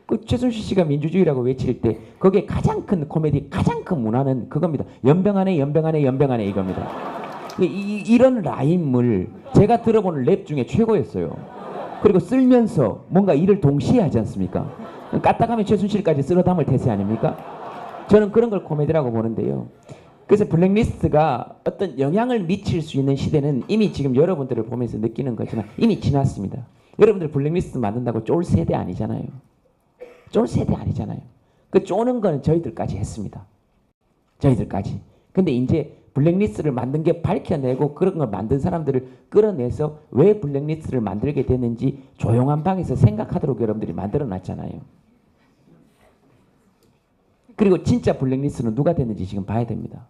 그 최순실 씨가 민주주의라고 외칠 때 거기에 가장 큰 코미디, 가장 큰 문화는 그겁니다. 연병하네 이겁니다. 이런 라임을 제가 들어보는 랩 중에 최고였어요. 그리고 쓸면서 뭔가 일을 동시에 하지 않습니까? 까딱하면 최순실까지 쓸어 담을 태세 아닙니까? 저는 그런 걸 코미디라고 보는데요. 그래서 블랙리스트가 어떤 영향을 미칠 수 있는 시대는 이미 지금 여러분들을 보면서 느끼는 거지만 이미 지났습니다. 여러분들 블랙리스트 만든다고 쫄 세대 아니잖아요. 쫄 세대 아니잖아요. 그 쪼는 거는 저희들까지 했습니다. 저희들까지. 근데 이제 블랙리스트를 만든 게 밝혀내고 그런 걸 만든 사람들을 끌어내서 왜 블랙리스트를 만들게 됐는지 조용한 방에서 생각하도록 여러분들이 만들어 놨잖아요. 그리고 진짜 블랙리스트는 누가 됐는지 지금 봐야 됩니다.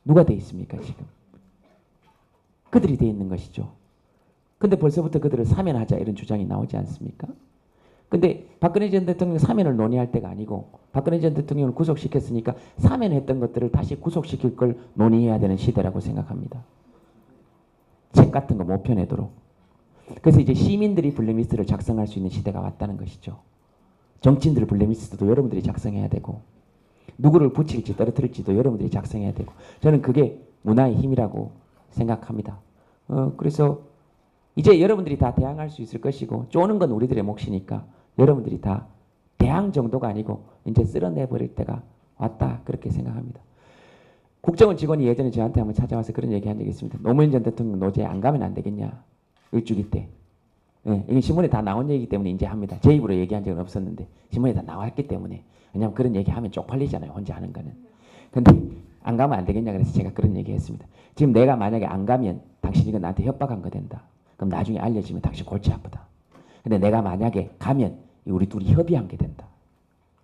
누가 돼 있습니까 지금? 그들이 돼 있는 것이죠. 근데 벌써부터 그들을 사면하자 이런 주장이 나오지 않습니까? 근데 박근혜 전 대통령 사면을 논의할 때가 아니고 박근혜 전 대통령을 구속시켰으니까 사면했던 것들을 다시 구속시킬 걸 논의해야 되는 시대라고 생각합니다. 책 같은 거 못 펴내도록. 그래서 이제 시민들이 블랙리스트를 작성할 수 있는 시대가 왔다는 것이죠. 정치인들 블랙리스트도 여러분들이 작성해야 되고 누구를 붙일지 떨어뜨릴지도 여러분들이 작성해야 되고 저는 그게 문화의 힘이라고 생각합니다. 그래서 이제 여러분들이 다 대항할 수 있을 것이고 쪼는 건 우리들의 몫이니까 여러분들이 다 대항 정도가 아니고 이제 쓸어내버릴 때가 왔다 그렇게 생각합니다. 국정원 직원이 예전에 저한테 한번 찾아와서 그런 얘기한 적이 있습니다. 노무현 전 대통령 노제에 안 가면 안 되겠냐 일주기 때. 네, 이게 신문에 다 나온 얘기이기 때문에 이제 합니다. 제 입으로 얘기한 적은 없었는데 신문에 다 나왔기 때문에. 왜냐하면 그런 얘기하면 쪽팔리잖아요. 혼자 하는 거는. 근데 안 가면 안 되겠냐 그래서 제가 그런 얘기했습니다. 지금 내가 만약에 안 가면 당신 이거 나한테 협박한 거 된다. 그럼 나중에 알려지면 당신 골치 아프다. 근데 내가 만약에 가면 우리 둘이 협의한 게 된다.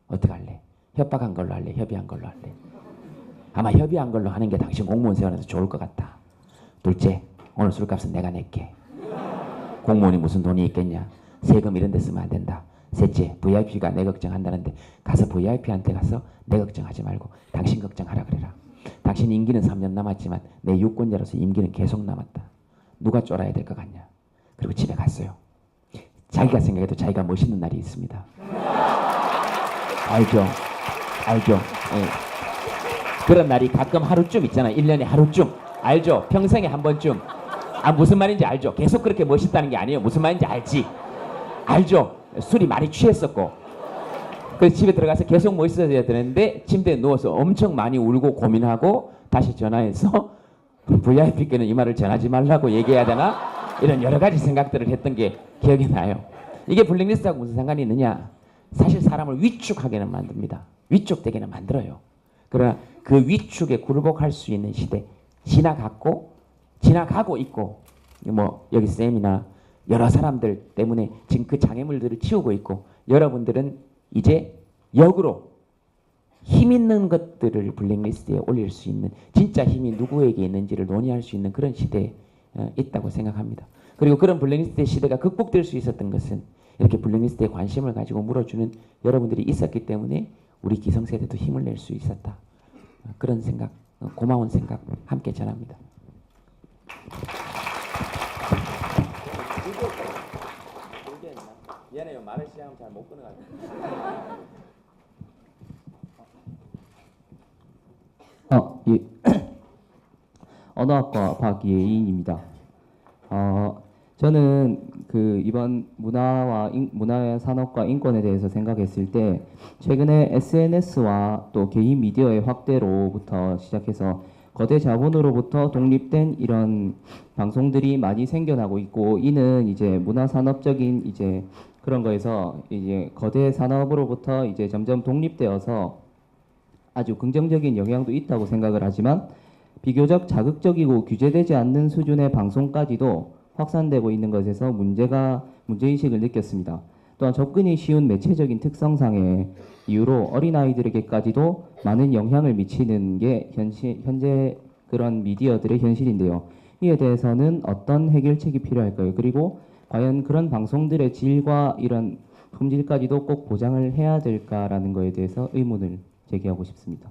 어떻게 할래? 협박한 걸로 할래? 협의한 걸로 할래? 아마 협의한 걸로 하는 게 당신 공무원 생활에서 좋을 것 같다. 둘째, 오늘 술값은 내가 낼게. 공무원이 무슨 돈이 있겠냐. 세금 이런 데 쓰면 안 된다. 셋째, VIP가 내 걱정한다는데 가서 VIP한테 가서 내 걱정하지 말고 당신 걱정하라 그래라. 당신 임기는 3년 남았지만 내 유권자로서 임기는 계속 남았다. 누가 쫄아야 될 것 같냐. 그리고 집에 갔어요. 자기가 생각해도 자기가 멋있는 날이 있습니다. 알죠? 알죠? 네. 그런 날이 가끔 하루쯤 있잖아. 1년에 하루쯤. 알죠? 평생에 한 번쯤. 무슨 말인지 알죠? 계속 그렇게 멋있다는 게 아니에요. 무슨 말인지 알지? 알죠? 술이 많이 취했었고. 그래서 집에 들어가서 계속 멋있어져야 되는데 침대에 누워서 엄청 많이 울고 고민하고 다시 전화해서 VIP께는 이 말을 전하지 말라고 얘기해야 되나? 이런 여러 가지 생각들을 했던 게 기억이 나요. 이게 블랙리스트하고 무슨 상관이 있느냐? 사실 사람을 위축하게는 만듭니다. 위축되게는 만들어요. 그러나 그 위축에 굴복할 수 있는 시대 지나가고 있고 뭐 여기 쌤이나 여러 사람들 때문에 지금 그 장애물들을 치우고 있고 여러분들은 이제 역으로 힘 있는 것들을 블랙리스트에 올릴 수 있는 진짜 힘이 누구에게 있는지를 논의할 수 있는 그런 시대에 있다고 생각합니다. 그리고 그런 블랙리스트의 시대가 극복될 수 있었던 것은 이렇게 블랙리스트에 관심을 가지고 물어주는 여러분들이 있었기 때문에 우리 기성세대도 힘을 낼 수 있었다. 그런 생각, 고마운 생각 함께 전합니다. 미안해요. 말을 시작하면 잘 못 끊어가지고. 예. 언어학과 박예인입니다. 저는 그 이번 문화와 산업과 인권에 대해서 생각했을 때 최근에 SNS와 또 개인 미디어의 확대로부터 시작해서 거대 자본으로부터 독립된 이런 방송들이 많이 생겨나고 있고 이는 이제 문화 산업적인 이제 그런 거에서 이제 거대 산업으로부터 이제 점점 독립되어서 아주 긍정적인 영향도 있다고 생각을 하지만 비교적 자극적이고 규제되지 않는 수준의 방송까지도 확산되고 있는 것에서 문제의식을 느꼈습니다. 또한 접근이 쉬운 매체적인 특성상의 이유로 어린아이들에게까지도 많은 영향을 미치는 게 현재 그런 미디어들의 현실인데요. 이에 대해서는 어떤 해결책이 필요할까요? 그리고 과연 그런 방송들의 질과 이런 품질까지도 꼭 보장을 해야 될까라는 거에 대해서 의문을 제기하고 싶습니다.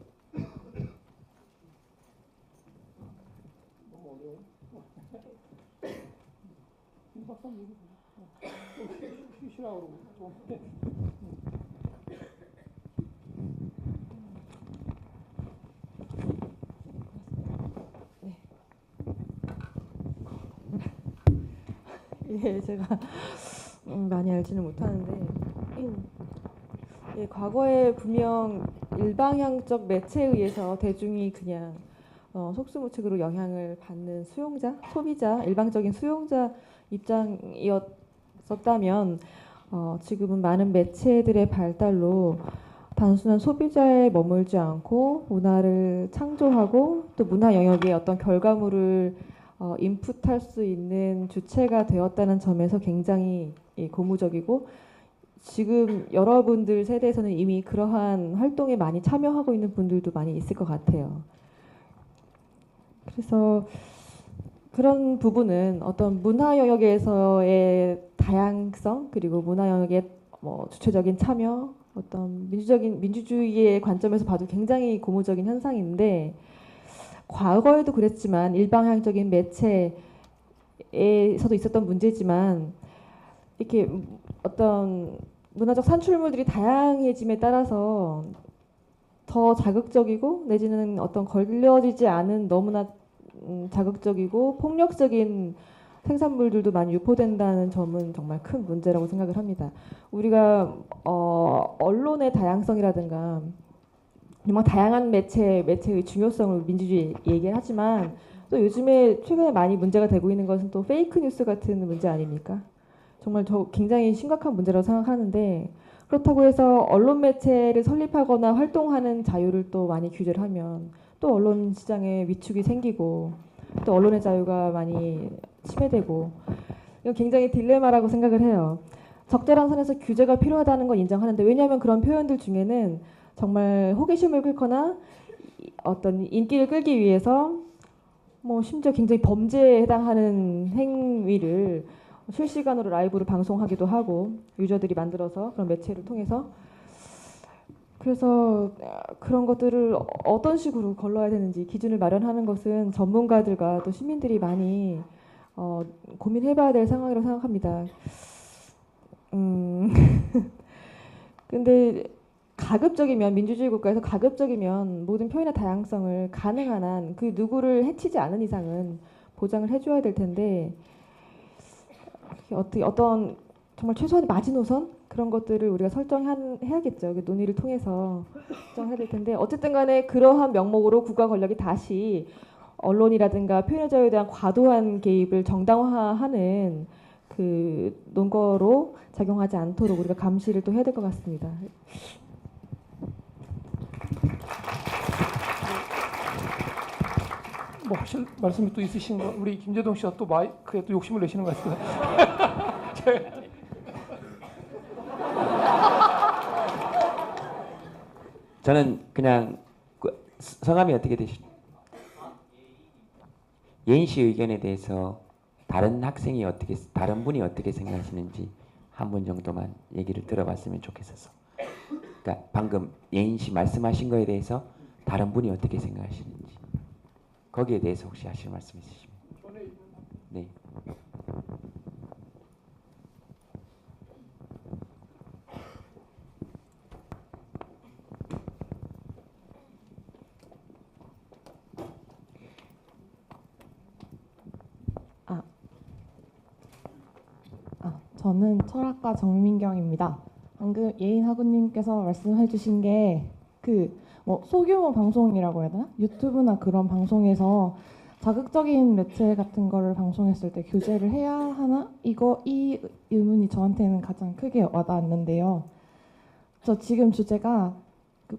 예, 제가 많이 알지는 못하는데 예, 과거에 분명 일방향적 매체에 의해서 대중이 그냥 속수무책으로 영향을 받는 수용자, 소비자, 일방적인 수용자 입장이었었다면 지금은 많은 매체들의 발달로 단순한 소비자에 머물지 않고 문화를 창조하고 또 문화 영역의 어떤 결과물을 인풋할 수 있는 주체가 되었다는 점에서 굉장히 고무적이고 지금 여러분들 세대에서는 이미 그러한 활동에 많이 참여하고 있는 분들도 많이 있을 것 같아요. 그래서 그런 부분은 어떤 문화 영역에서의 다양성 그리고 문화 영역의 주체적인 참여 어떤 민주주의의 관점에서 봐도 굉장히 고무적인 현상인데 과거에도 그랬지만 일방향적인 매체에서도 있었던 문제지만 이렇게 어떤 문화적 산출물들이 다양해짐에 따라서 더 자극적이고 내지는 어떤 걸려지지 않은 너무나 자극적이고 폭력적인 생산물들도 많이 유포된다는 점은 정말 큰 문제라고 생각을 합니다. 우리가 언론의 다양성이라든가 정말 다양한 매체의 중요성을 민주주의 얘기를 하지만 또 요즘에 최근에 많이 문제가 되고 있는 것은 또 페이크 뉴스 같은 문제 아닙니까? 정말 저 굉장히 심각한 문제라고 생각하는데 그렇다고 해서 언론 매체를 설립하거나 활동하는 자유를 또 많이 규제를 하면 또 언론 시장에 위축이 생기고 또 언론의 자유가 많이 침해되고 이건 굉장히 딜레마라고 생각을 해요. 적절한 선에서 규제가 필요하다는 건 인정하는데 왜냐하면 그런 표현들 중에는 정말 호기심을 끌거나 어떤 인기를 끌기 위해서 심지어 굉장히 범죄에 해당하는 행위를 실시간으로 라이브로 방송하기도 하고 유저들이 만들어서 그런 매체를 통해서 그래서 그런 것들을 어떤 식으로 걸러야 되는지 기준을 마련하는 것은 전문가들과 또 시민들이 많이 고민해봐야 될 상황이라고 생각합니다. 근데 가급적이면 민주주의 국가에서 가급적이면 모든 표현의 다양성을 가능한 한 그 누구를 해치지 않은 이상은 보장을 해줘야 될 텐데 어떤 정말 최소한의 마지노선 그런 것들을 우리가 설정해야겠죠. 논의를 통해서 설정해야 될 텐데 어쨌든 간에 그러한 명목으로 국가 권력이 다시 언론이라든가 표현의 자유에 대한 과도한 개입을 정당화하는 그 논거로 작용하지 않도록 우리가 감시를 또 해야 될 것 같습니다. 뭐 하실 말씀이 또 있으신 거 우리 김재동 씨가 또 마이크에 또 욕심을 내시는 것 같습니다. 저는 그냥 성함이 어떻게 되십니까? 예인 씨 의견에 대해서 다른 학생이 어떻게 다른 분이 어떻게 생각하시는지 한 분 정도만 얘기를 들어봤으면 좋겠어서. 그러니까 방금 예인 씨 말씀하신 거에 대해서 다른 분이 어떻게 생각하시는지 거기에 대해서 혹시 하실 말씀 있으시면. 네. 저는 철학과 정민경입니다. 방금 예인 하구님께서 말씀해주신 게 뭐 소규모 방송이라고 해야 되나? 유튜브나 그런 방송에서 자극적인 매체 같은 거를 방송했을 때 규제를 해야 하나? 이 의문이 저한테는 가장 크게 와닿았는데요. 저 지금 주제가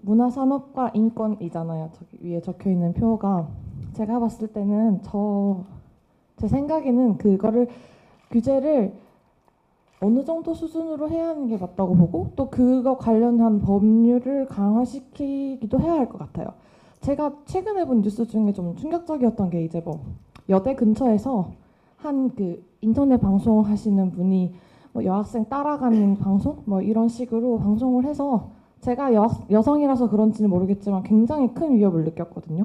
문화산업과 인권이잖아요. 저기 위에 적혀 있는 표가 제가 봤을 때는 제 생각에는 그거를 규제를 어느 정도 수준으로 해야 하는 게 맞다고 보고 또 그거 관련한 법률을 강화시키기도 해야 할 것 같아요. 제가 최근에 본 뉴스 중에 좀 충격적이었던 게 이제 뭐 여대 근처에서 한 인터넷 방송 하시는 분이 뭐 여학생 따라가는 방송 뭐 이런 식으로 방송을 해서 제가 여성이라서 그런지는 모르겠지만 굉장히 큰 위협을 느꼈거든요.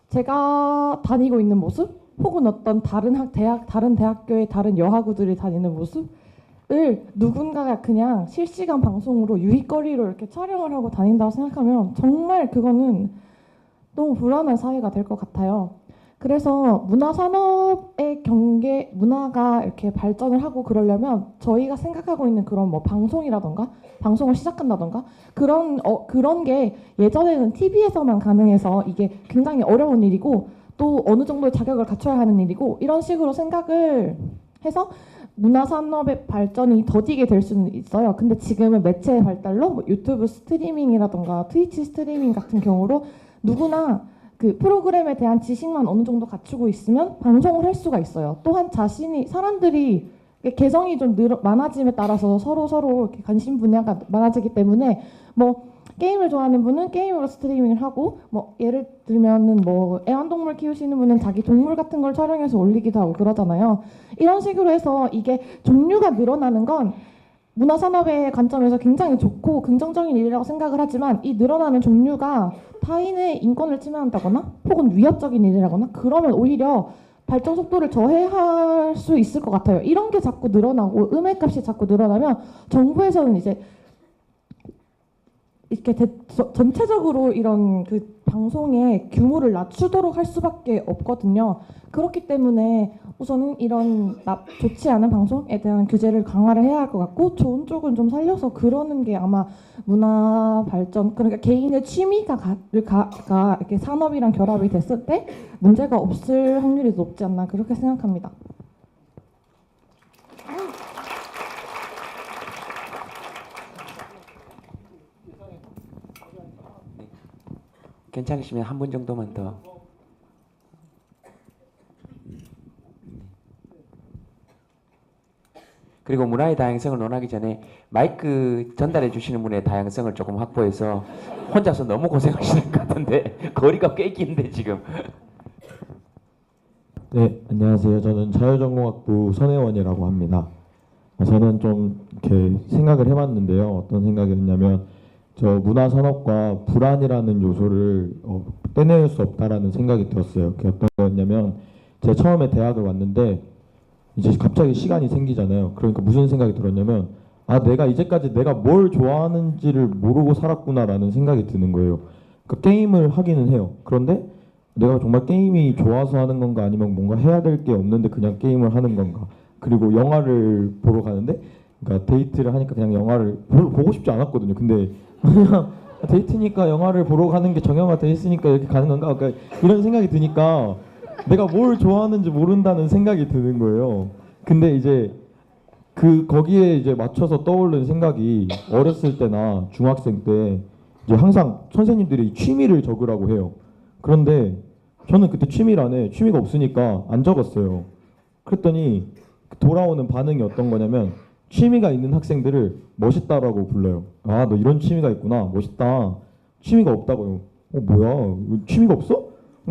제가 다니고 있는 모습 혹은 어떤 다른 대학교의 다른 여하구들이 다니는 모습 을 누군가가 그냥 실시간 방송으로 유희거리로 이렇게 촬영을 하고 다닌다고 생각하면 정말 그거는 너무 불안한 사회가 될 것 같아요. 그래서 문화가 이렇게 발전을 하고 그러려면 저희가 생각하고 있는 그런 뭐 방송이라던가 방송을 시작한다던가 그런 게 예전에는 TV에서만 가능해서 이게 굉장히 어려운 일이고 또 어느 정도의 자격을 갖춰야 하는 일이고 이런 식으로 생각을 해서 문화산업의 발전이 더디게 될 수는 있어요. 근데 지금은 매체의 발달로 뭐 유튜브 스트리밍이라던가 트위치 스트리밍 같은 경우로 누구나 그 프로그램에 대한 지식만 어느 정도 갖추고 있으면 방송을 할 수가 있어요. 또한 사람들이 개성이 좀 많아짐에 따라서 서로 이렇게 관심 분야가 많아지기 때문에 뭐 게임을 좋아하는 분은 게임으로 스트리밍을 하고 뭐 예를 들면은 뭐 애완동물 키우시는 분은 자기 동물 같은 걸 촬영해서 올리기도 하고 그러잖아요. 이런 식으로 해서 이게 종류가 늘어나는 건 문화산업의 관점에서 굉장히 좋고 긍정적인 일이라고 생각을 하지만 이 늘어나는 종류가 타인의 인권을 침해한다거나 혹은 위협적인 일이라거나 그러면 오히려 발전 속도를 저해할 수 있을 것 같아요. 이런 게 자꾸 늘어나고 음악값이 자꾸 늘어나면 정부에서는 이제 이렇게 전체적으로 이런 방송의 규모를 낮추도록 할 수밖에 없거든요. 그렇기 때문에 우선은 이런 좋지 않은 방송에 대한 규제를 강화를 해야 할 것 같고 좋은 쪽은 좀 살려서 그러는 게 아마 문화 발전 그러니까 개인의 취미가 이렇게 산업이랑 결합이 됐을 때 문제가 없을 확률이 높지 않나 그렇게 생각합니다. 괜찮으시면 한 분 정도만 더. 그리고 문화의 다양성을 논하기 전에 마이크 전달해 주시는 분의 다양성을 조금 확보해서 혼자서 너무 고생하시는 것 같은데 거리가 꽤 긴데 지금. 네, 안녕하세요. 저는 자유전공학부 선혜원이라고 합니다. 저는 좀 이렇게 생각을 해봤는데요. 어떤 생각이었냐면 저 문화산업과 불안이라는 요소를 떼낼 수 없다라는 생각이 들었어요. 그게 어떤 거였냐면 제가 처음에 대학을 왔는데 이제 갑자기 시간이 생기잖아요. 그러니까 무슨 생각이 들었냐면 내가 이제까지 내가 뭘 좋아하는지를 모르고 살았구나라는 생각이 드는 거예요. 그러니까 게임을 하기는 해요. 그런데 내가 정말 게임이 좋아서 하는 건가 아니면 뭔가 해야 될 게 없는데 그냥 게임을 하는 건가. 그리고 영화를 보러 가는데 그러니까 데이트를 하니까 그냥 영화를 별로 보고 싶지 않았거든요. 근데 그냥 데이트니까 영화를 보러 가는 게 정형화 돼 있으니까 이렇게 가는 건가? 그러니까 이런 생각이 드니까 내가 뭘 좋아하는지 모른다는 생각이 드는 거예요. 근데 이제 거기에 이제 맞춰서 떠오르는 생각이 어렸을 때나 중학생 때 이제 항상 선생님들이 취미를 적으라고 해요. 그런데 저는 그때 취미란에 취미가 없으니까 안 적었어요. 그랬더니 돌아오는 반응이 어떤 거냐면 취미가 있는 학생들을 멋있다라고 불러요. 아, 너 이런 취미가 있구나. 멋있다. 취미가 없다고요. 뭐야? 취미가 없어?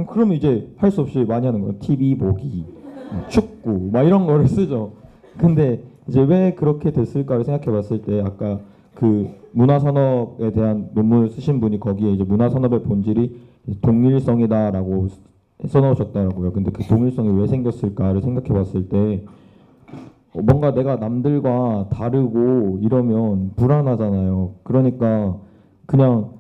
그러면 이제 할 수 없이 많이 하는 거예요. TV 보기, 축구, 막 이런 거를 쓰죠. 근데 이제 왜 그렇게 됐을까를 생각해 봤을 때 아까 그 문화산업에 대한 논문을 쓰신 분이 거기에 이제 문화산업의 본질이 동일성이다라고 써놓으셨더라고요. 근데 그 동일성이 왜 생겼을까를 생각해 봤을 때 뭔가 내가 남들과 다르고 이러면 불안하잖아요. 그러니까 그냥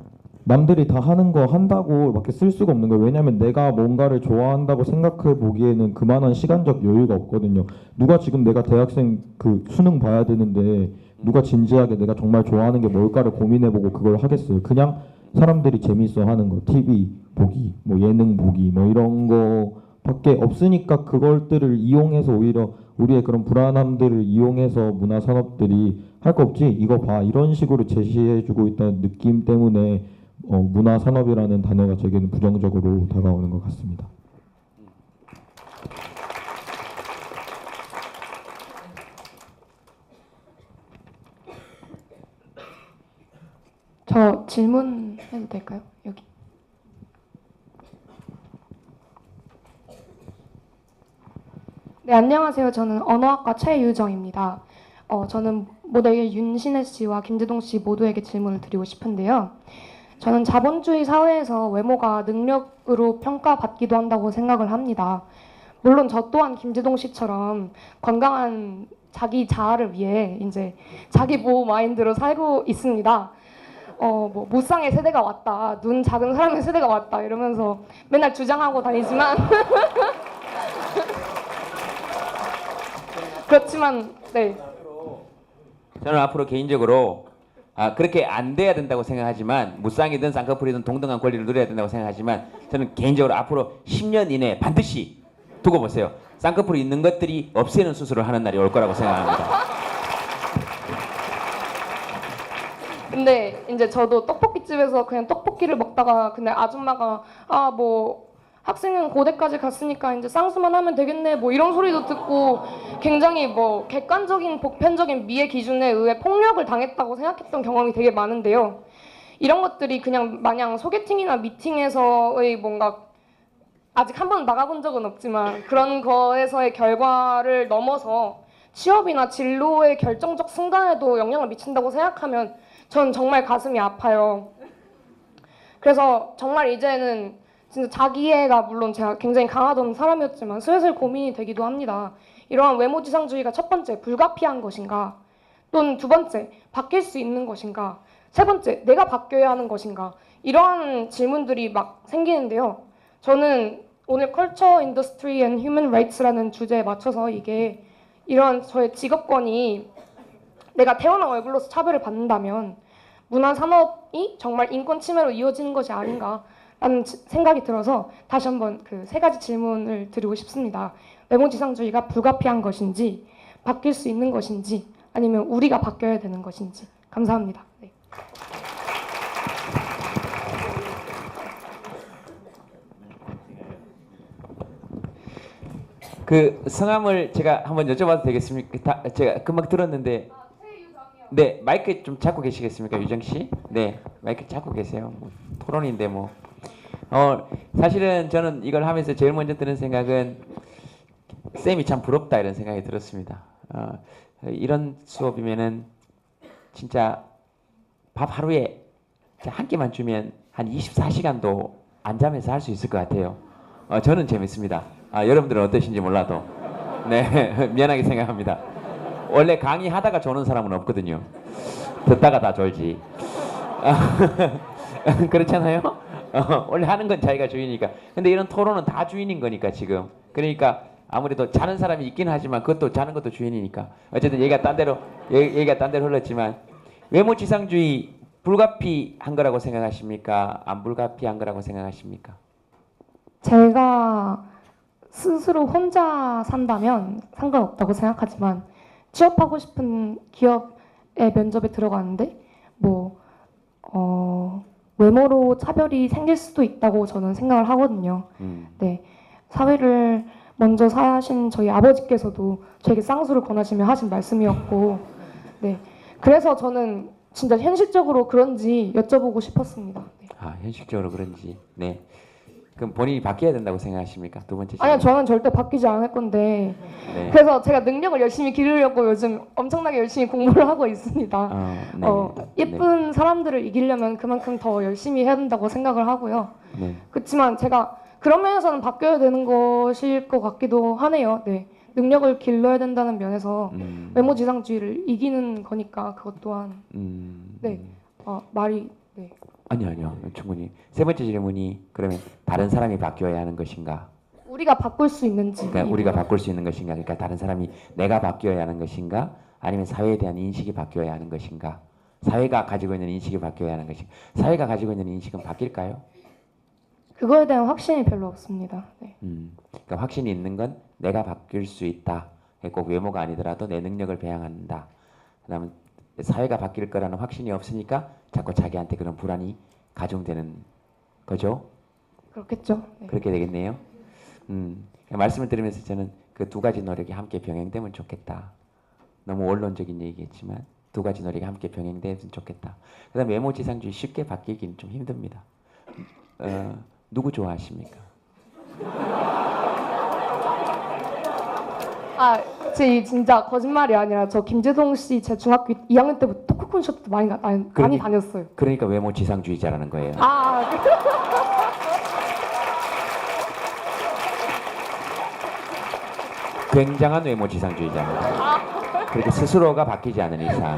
남들이 다 하는 거 한다고 밖에 쓸 수가 없는 거예요. 왜냐하면 내가 뭔가를 좋아한다고 생각해 보기에는 그만한 시간적 여유가 없거든요. 누가 지금 내가 대학생 그 수능 봐야 되는데 누가 진지하게 내가 정말 좋아하는 게 뭘까를 고민해보고 그걸 하겠어요. 그냥 사람들이 재밌어 하는 거, TV 보기, 뭐 예능 보기, 뭐 이런 거밖에 없으니까 그것들을 이용해서 오히려 우리의 그런 불안함들을 이용해서 문화 산업들이 할 거 없지 이거 봐 이런 식으로 제시해주고 있다는 느낌 때문에 문화 산업이라는 단어가 제게는 부정적으로 다가오는 것 같습니다. 저 질문해도 될까요? 여기. 네, 안녕하세요. 저는 언어학과 최유정입니다. 저는 모델 윤신혜 씨와 김재동 씨 모두에게 질문을 드리고 싶은데요. 저는 자본주의 사회에서 외모가 능력으로 평가받기도 한다고 생각을 합니다. 물론 저 또한 김재동 씨처럼 건강한 자기 자아를 위해 이제 자기 보호 마인드로 살고 있습니다. 뭐 무쌍의 세대가 왔다, 눈 작은 사람의 세대가 왔다 이러면서 맨날 주장하고 다니지만 그렇지만 네. 저는 앞으로 개인적으로 그렇게 안 돼야 된다고 생각하지만 무쌍이든 쌍꺼풀이든 동등한 권리를 누려야 된다고 생각하지만 저는 개인적으로 앞으로 10년 이내에 반드시 두고 보세요. 쌍꺼풀이 있는 것들이 없애는 수술을 하는 날이 올 거라고 생각합니다. 근데 이제 저도 떡볶이집에서 그냥 떡볶이를 먹다가 근데 아줌마가 뭐 학생은 고대까지 갔으니까 이제 쌍수만 하면 되겠네 뭐 이런 소리도 듣고 굉장히 뭐 객관적인 보편적인 미의 기준에 의해 폭력을 당했다고 생각했던 경험이 되게 많은데요. 이런 것들이 그냥 마냥 소개팅이나 미팅에서의 뭔가 아직 한 번 나가본 적은 없지만 그런 거에서의 결과를 넘어서 취업이나 진로의 결정적 순간에도 영향을 미친다고 생각하면 전 정말 가슴이 아파요. 그래서 정말 이제는 진짜 자기애가 물론 제가 굉장히 강하던 사람이었지만 슬슬 고민이 되기도 합니다. 이러한 외모지상주의가 첫 번째 불가피한 것인가, 또는 두 번째 바뀔 수 있는 것인가, 세 번째 내가 바뀌어야 하는 것인가, 이러한 질문들이 막 생기는데요. 저는 오늘 컬처 인더스트리 앤 휴먼 라이츠라는 주제에 맞춰서 이런 저의 직업권이 내가 태어난 얼굴로서 차별을 받는다면 문화 산업이 정말 인권 침해로 이어지는 것이 아닌가라는 생각이 들어서 다시 한번 그 세 가지 질문을 드리고 싶습니다. 외모지상주의가 불가피한 것인지, 바뀔 수 있는 것인지, 아니면 우리가 바뀌어야 되는 것인지. 감사합니다. 네. 그 성함을 제가 한번 여쭤봐도 되겠습니까? 제가 금방 들었는데. 네, 마이크 좀 잡고 계시겠습니까, 유정 씨? 네, 마이크 잡고 계세요. 뭐, 토론인데 뭐. 사실은 저는 이걸 하면서 제일 먼저 드는 생각은 쌤이 참 부럽다 이런 생각이 들었습니다. 이런 수업이면은 진짜 밥 하루에 한 끼만 주면 한 24시간도 안 자면서 할 수 있을 것 같아요. 저는 재밌습니다. 여러분들은 어떠신지 몰라도 네 미안하게 생각합니다. 원래 강의하다가 조는 사람은 없거든요. 듣다가 다 졸지. 그렇잖아요. 원래 하는 건 자기가 주인이니까. 근데 이런 토론은 다 주인인 거니까 지금. 그러니까 아무래도 자는 사람이 있긴 하지만 그것도 자는 것도 주인이니까. 어쨌든 얘기가 딴 데로 흘렀지만 외모지상주의 불가피한 거라고 생각하십니까? 안 불가피한 거라고 생각하십니까? 제가 스스로 혼자 산다면 상관없다고 생각하지만 취업하고 싶은 기업의 면접에 들어가는데 뭐 외모로 차별이 생길 수도 있다고 저는 생각을 하거든요. 네, 사회를 먼저 사신 저희 아버지께서도 저에게 쌍수를 권하시며 하신 말씀이었고, 네, 그래서 저는 진짜 현실적으로 그런지 여쭤보고 싶었습니다. 네. 아, 현실적으로 그런지. 네. 그럼 본인이 바뀌어야 된다고 생각하십니까? 두 번째 아니요, 질문. 저는 절대 바뀌지 않을 건데, 네. 그래서 제가 능력을 열심히 기르려고 요즘 엄청나게 열심히 공부를 하고 있습니다. 네. 예쁜 사람들을 이기려면 그만큼 더 열심히 해야 된다고 생각을 하고요. 네. 그렇지만 제가 그런 면에서는 바뀌어야 되는 것일 것 같기도 하네요. 네, 능력을 길러야 된다는 면에서 외모지상주의를 이기는 거니까 그것 또한 네, 말이 네. 아니요. 충분히. 세 번째 질문이 그러면 다른 사람이 바뀌어야 하는 것인가? 우리가 바꿀 수 있는지. 그러니까 우리가 바꿀 수 있는 것인가? 그러니까 다른 사람이 내가 바뀌어야 하는 것인가? 아니면 사회에 대한 인식이 바뀌어야 하는 것인가? 사회가 가지고 있는 인식이 바뀌어야 하는 것인가? 사회가 가지고 있는 인식은 바뀔까요? 그거에 대한 확신이 별로 없습니다. 네. 그러니까 확신이 있는 건 내가 바뀔 수 있다. 꼭 외모가 아니더라도 내 능력을 배양한다. 그다음에 사회가 바뀔 거라는 확신이 없으니까 자꾸 자기한테 그런 불안이 가중되는 거죠. 그렇겠죠. 네. 그렇게 되겠네요. 말씀을 들으면서 저는 그 두 가지 노력이 함께 병행되면 좋겠다. 너무 원론적인 얘기겠지만 두 가지 노력이 함께 병행되면 좋겠다. 그다음 외모지상주의 쉽게 바뀌기는 좀 힘듭니다. 누구 좋아하십니까? 제 진짜 거짓말이 아니라 저 김재동 씨 제 중학교 2학년 때부터 토크 콘서트 많이 다녔어요. 그러니까 외모지상주의자라는 거예요. 굉장한 외모지상주의자입니다. 그렇게 스스로가 바뀌지 않은 이상,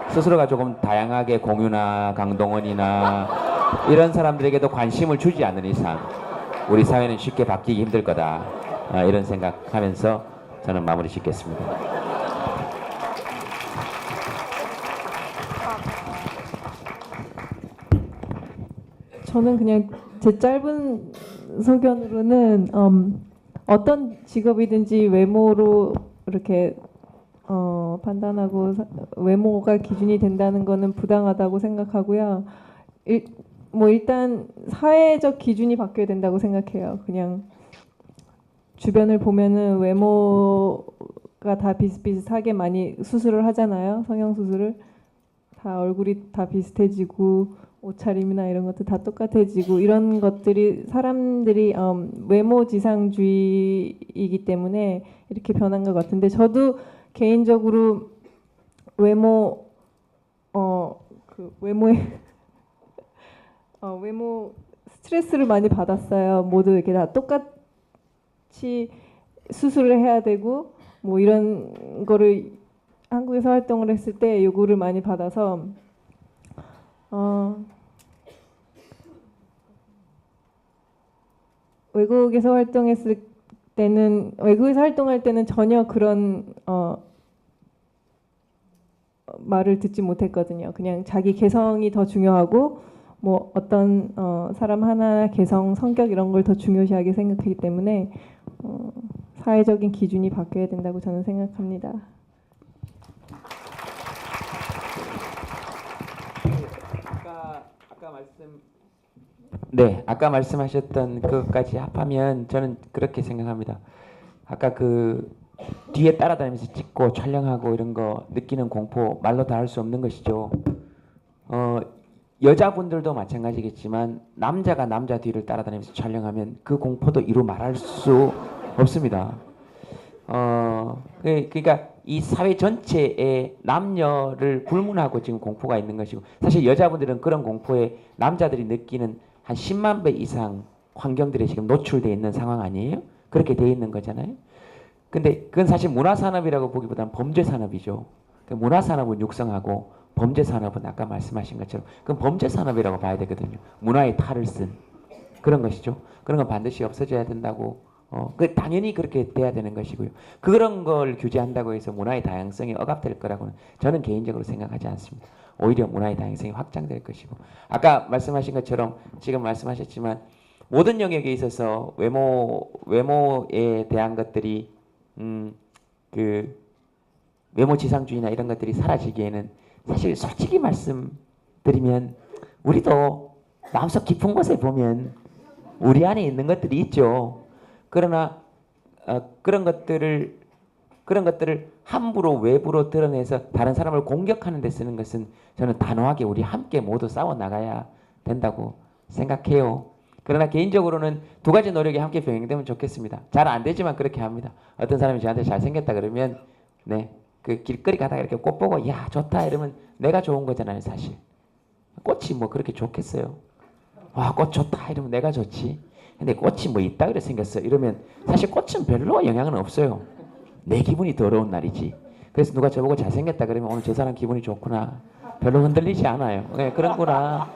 스스로가 조금 다양하게 공유나 강동원이나 이런 사람들에게도 관심을 주지 않는 이상 우리 사회는 쉽게 바뀌기 힘들 거다. 이런 생각하면서 저는 마무리 짓겠습니다. 저는 그냥 제 짧은 소견으로는 어떤 직업이든지 외모로 이렇게 판단하고 외모가 기준이 된다는 거는 부당하다고 생각하고요. 일단 사회적 기준이 바뀌어야 된다고 생각해요. 그냥 주변을 보면은 외모가 다 비슷비슷하게 많이 수술을 하잖아요. 성형 수술을 다 얼굴이 다 비슷해지고 옷차림이나 이런 것도 다 똑같아지고 이런 것들이 사람들이 외모지상주의이기 때문에 이렇게 변한 것 같은데 저도 개인적으로 외모 스트레스를 많이 받았어요. 모두 이렇게 다 똑같이 수술을 해야 되고 뭐 이런 거를 한국에서 활동을 했을 때 요구를 많이 받아서 외국에서 활동할 때는 전혀 그런 말을 듣지 못했거든요. 그냥 자기 개성이 더 중요하고 뭐 어떤 사람 하나 개성, 성격 이런 걸 더 중요시하게 생각하기 때문에 사회적인 기준이 바뀌어야 된다고 저는 생각합니다. 아까 말씀하셨던 그것까지 합하면 저는 그렇게 생각합니다. 아까 그 뒤에 따라다니면서 찍고 촬영하고 이런 거 느끼는 공포 말로 다 할 수 없는 것이죠. 여자분들도 마찬가지겠지만 남자가 남자 뒤를 따라다니면서 촬영하면 그 공포도 이루 말할 수 없습니다. 그러니까 이 사회 전체에 남녀를 불문하고 지금 공포가 있는 것이고 사실 여자분들은 그런 공포에 남자들이 느끼는 한 10만 배 이상 환경들에 지금 노출되어 있는 상황 아니에요? 그렇게 되어 있는 거잖아요. 근데 그건 사실 문화산업이라고 보기보다는 범죄산업이죠. 문화산업은 육성하고 범죄산업은 아까 말씀하신 것처럼 그건 범죄산업이라고 봐야 되거든요. 문화의 탈을 쓴 그런 것이죠. 그런 건 반드시 없어져야 된다고 당연히 그렇게 돼야 되는 것이고요. 그런 걸 규제한다고 해서 문화의 다양성이 억압될 거라고는 저는 개인적으로 생각하지 않습니다. 오히려 문화의 다양성이 확장될 것이고 아까 말씀하신 것처럼 지금 말씀하셨지만 모든 영역에 있어서 외모에 대한 것들이 그 외모 지상주의나 이런 것들이 사라지기에는 사실 솔직히 말씀드리면 우리도 마음속 깊은 곳에 보면 우리 안에 있는 것들이 있죠. 그러나 그런 것들을 함부로 외부로 드러내서 다른 사람을 공격하는 데 쓰는 것은 저는 단호하게 우리 함께 모두 싸워 나가야 된다고 생각해요. 그러나 개인적으로는 두 가지 노력이 함께 병행되면 좋겠습니다. 잘 안 되지만 그렇게 합니다. 어떤 사람이 저한테 잘생겼다 그러면 그 길거리 가다가 이렇게 꽃 보고 야 좋다 이러면 내가 좋은 거잖아요. 사실 꽃이 뭐 그렇게 좋겠어요. 와 꽃 좋다 이러면 내가 좋지. 근데 꽃이 뭐 있다 그래 생겼어 이러면 사실 꽃은 별로 영향은 없어요. 내 기분이 더러운 날이지. 그래서 누가 저보고 잘생겼다 그러면 오늘 저 사람 기분이 좋구나. 별로 흔들리지 않아요. 네, 그런구나.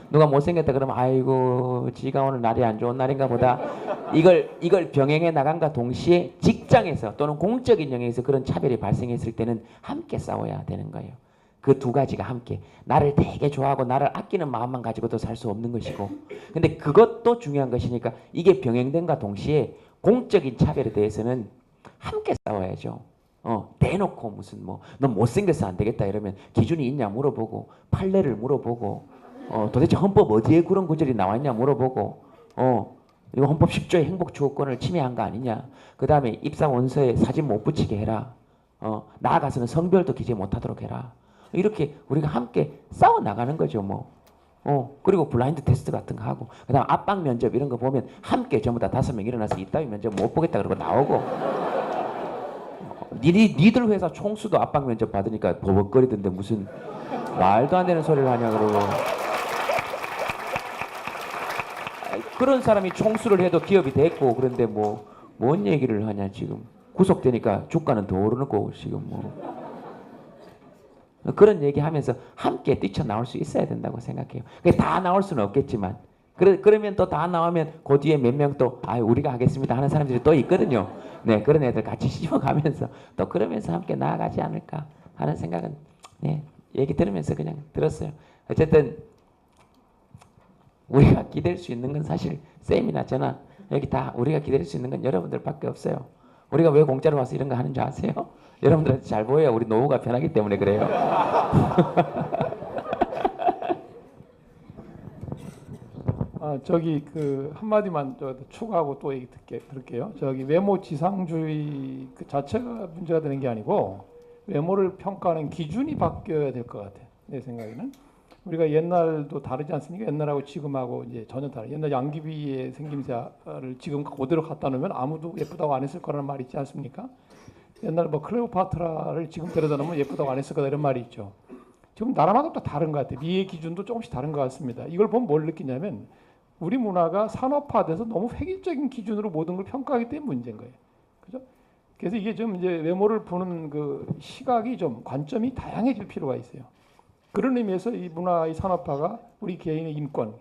누가 못생겼다 그러면 아이고 지가 오늘 날이 안 좋은 날인가 보다. 이걸 병행해 나간과 동시에 직장에서 또는 공적인 영역에서 그런 차별이 발생했을 때는 함께 싸워야 되는 거예요. 그 두 가지가 함께. 나를 되게 좋아하고 나를 아끼는 마음만 가지고도 살 수 없는 것이고 근데 그것도 중요한 것이니까 이게 병행된과 동시에 공적인 차별에 대해서는 함께 싸워야죠. 대놓고 무슨 뭐 너 못생겨서 안 되겠다 이러면 기준이 있냐 물어보고 판례를 물어보고 도대체 헌법 어디에 그런 구절이 나와 있냐 물어보고 이거 헌법 10조의 행복추구권을 침해한 거 아니냐. 그 다음에 입사 원서에 사진 못 붙이게 해라. 나아가서는 성별도 기재 못하도록 해라. 이렇게 우리가 함께 싸워 나가는 거죠. 뭐. 그리고 블라인드 테스트 같은 거 하고 그다음 압박 면접 이런 거 보면 함께 전부 다 5명 일어나서 이따위 면접 못 보겠다 그러고 나오고 니들 회사 총수도 압박 면접 받으니까 버벅거리던데 무슨 말도 안 되는 소리를 하냐 그러고 그런 사람이 총수를 해도 기업이 됐고 그런데 뭐 뭔 얘기를 하냐 지금 구속되니까 주가는 더 오르는 거고 지금 뭐 그런 얘기하면서 함께 뛰쳐나올 수 있어야 된다고 생각해요. 다 나올 수는 없겠지만 그러면 또 다 나오면 그 뒤에 몇 명 또 우리가 하겠습니다 하는 사람들이 또 있거든요. 네, 그런 애들 같이 씹어가면서 또 그러면서 함께 나아가지 않을까 하는 생각은 얘기 들으면서 그냥 들었어요. 어쨌든 우리가 기댈 수 있는 건 사실 쌤이나 저나 여기 다 우리가 기댈 수 있는 건 여러분들밖에 없어요. 우리가 왜 공짜로 와서 이런 거 하는 줄 아세요? 여러분들한테 잘 보여야 우리 노후가 편하기 때문에 그래요. 저기 그 한마디만 추가하고 또 얘기 들을게요. 저기 외모 지상주의 그 자체가 문제가 되는 게 아니고 외모를 평가하는 기준이 바뀌어야 될 것 같아요. 내 생각에는 우리가 옛날도 다르지 않습니까? 옛날하고 지금하고 이제 전혀 다르. 옛날 양귀비의 생김새를 지금 그대로 갖다 놓으면 아무도 예쁘다고 안 했을 거라는 말이 있지 않습니까? 옛날 뭐 클레오파트라를 지금 데려다 놓으면 예쁘다고 안 했을 거다 이런 말이 있죠. 지금 나라마다 또 다른 것 같아요. 미의 기준도 조금씩 다른 것 같습니다. 이걸 보면 뭘 느끼냐면 우리 문화가 산업화돼서 너무 획일적인 기준으로 모든 걸 평가하기 때문에 문제인 거예요. 그죠? 그래서 이게 좀 이제 외모를 보는 그 시각이 좀 관점이 다양해질 필요가 있어요. 그런 의미에서 이 문화의 산업화가 우리 개인의 인권,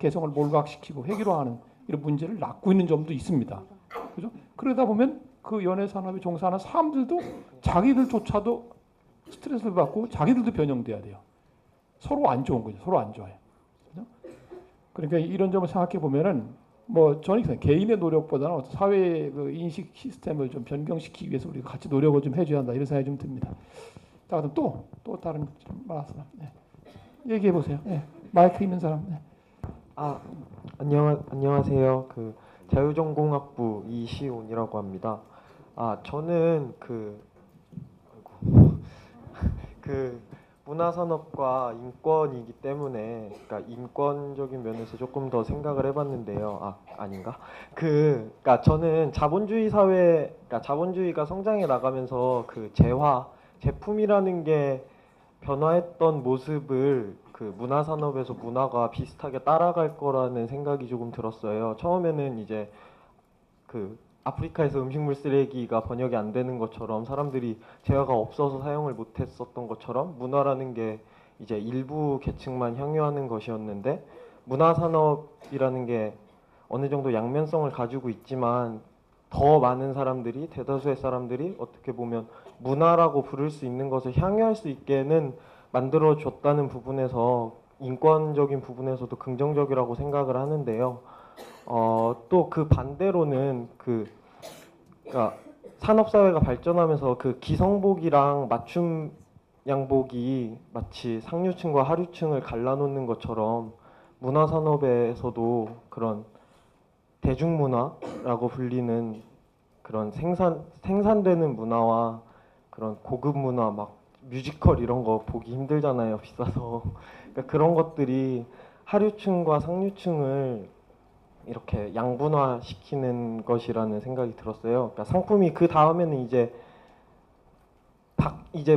개성을 몰각시키고 획일화하는 이런 문제를 낳고 있는 점도 있습니다. 그죠? 그러다 보면 그 연예 산업에 종사하는 사람들도 자기들조차도 스트레스를 받고 자기들도 변형돼야 돼요. 서로 안 좋은 거죠. 서로 안 좋아요. 그죠? 그러니까 이런 점을 생각해 보면은 뭐 저는 개인의 노력보다는 사회의 그 인식 시스템을 좀 변경시키기 위해서 우리가 같이 노력을 좀 해줘야 한다 이런 생각이 좀 듭니다. 자, 그럼 또 다른 말씀 얘기해 보세요. 마이크 있는 사람. 안녕하세요. 그 자유전공학부 이시온이라고 합니다. 저는 그 문화산업과 인권이기 때문에 그러니까 인권적인 면에서 조금 더 생각을 해봤는데요. 아닌가? 그러니까 저는 자본주의 사회, 그러니까 자본주의가 성장해 나가면서 그 제품이라는 게 변화했던 모습을 그 문화산업에서 문화가 비슷하게 따라갈 거라는 생각이 조금 들었어요. 처음에는 이제 그 아프리카에서 음식물 쓰레기가 번역이 안 되는 것처럼 사람들이 재화가 없어서 사용을 못했었던 것처럼 문화라는 게 이제 일부 계층만 향유하는 것이었는데 문화산업이라는 게 어느 정도 양면성을 가지고 있지만 더 많은 사람들이 대다수의 사람들이 어떻게 보면 문화라고 부를 수 있는 것을 향유할 수 있게는 만들어줬다는 부분에서 인권적인 부분에서도 긍정적이라고 생각을 하는데요. 또 그 반대로는 그러니까 산업사회가 발전하면서 그 기성복이랑 맞춤 양복이 마치 상류층과 하류층을 갈라놓는 것처럼 문화산업에서도 그런 대중문화라고 불리는 그런 생산되는 문화와 그런 고급 문화 막 뮤지컬 이런 거 보기 힘들잖아요, 비싸서. 그러니까 그런 것들이 하류층과 상류층을 이렇게 양분화시키는 것이라는 생각이 들었어요. 그러니까 상품이 그 다음에는 이제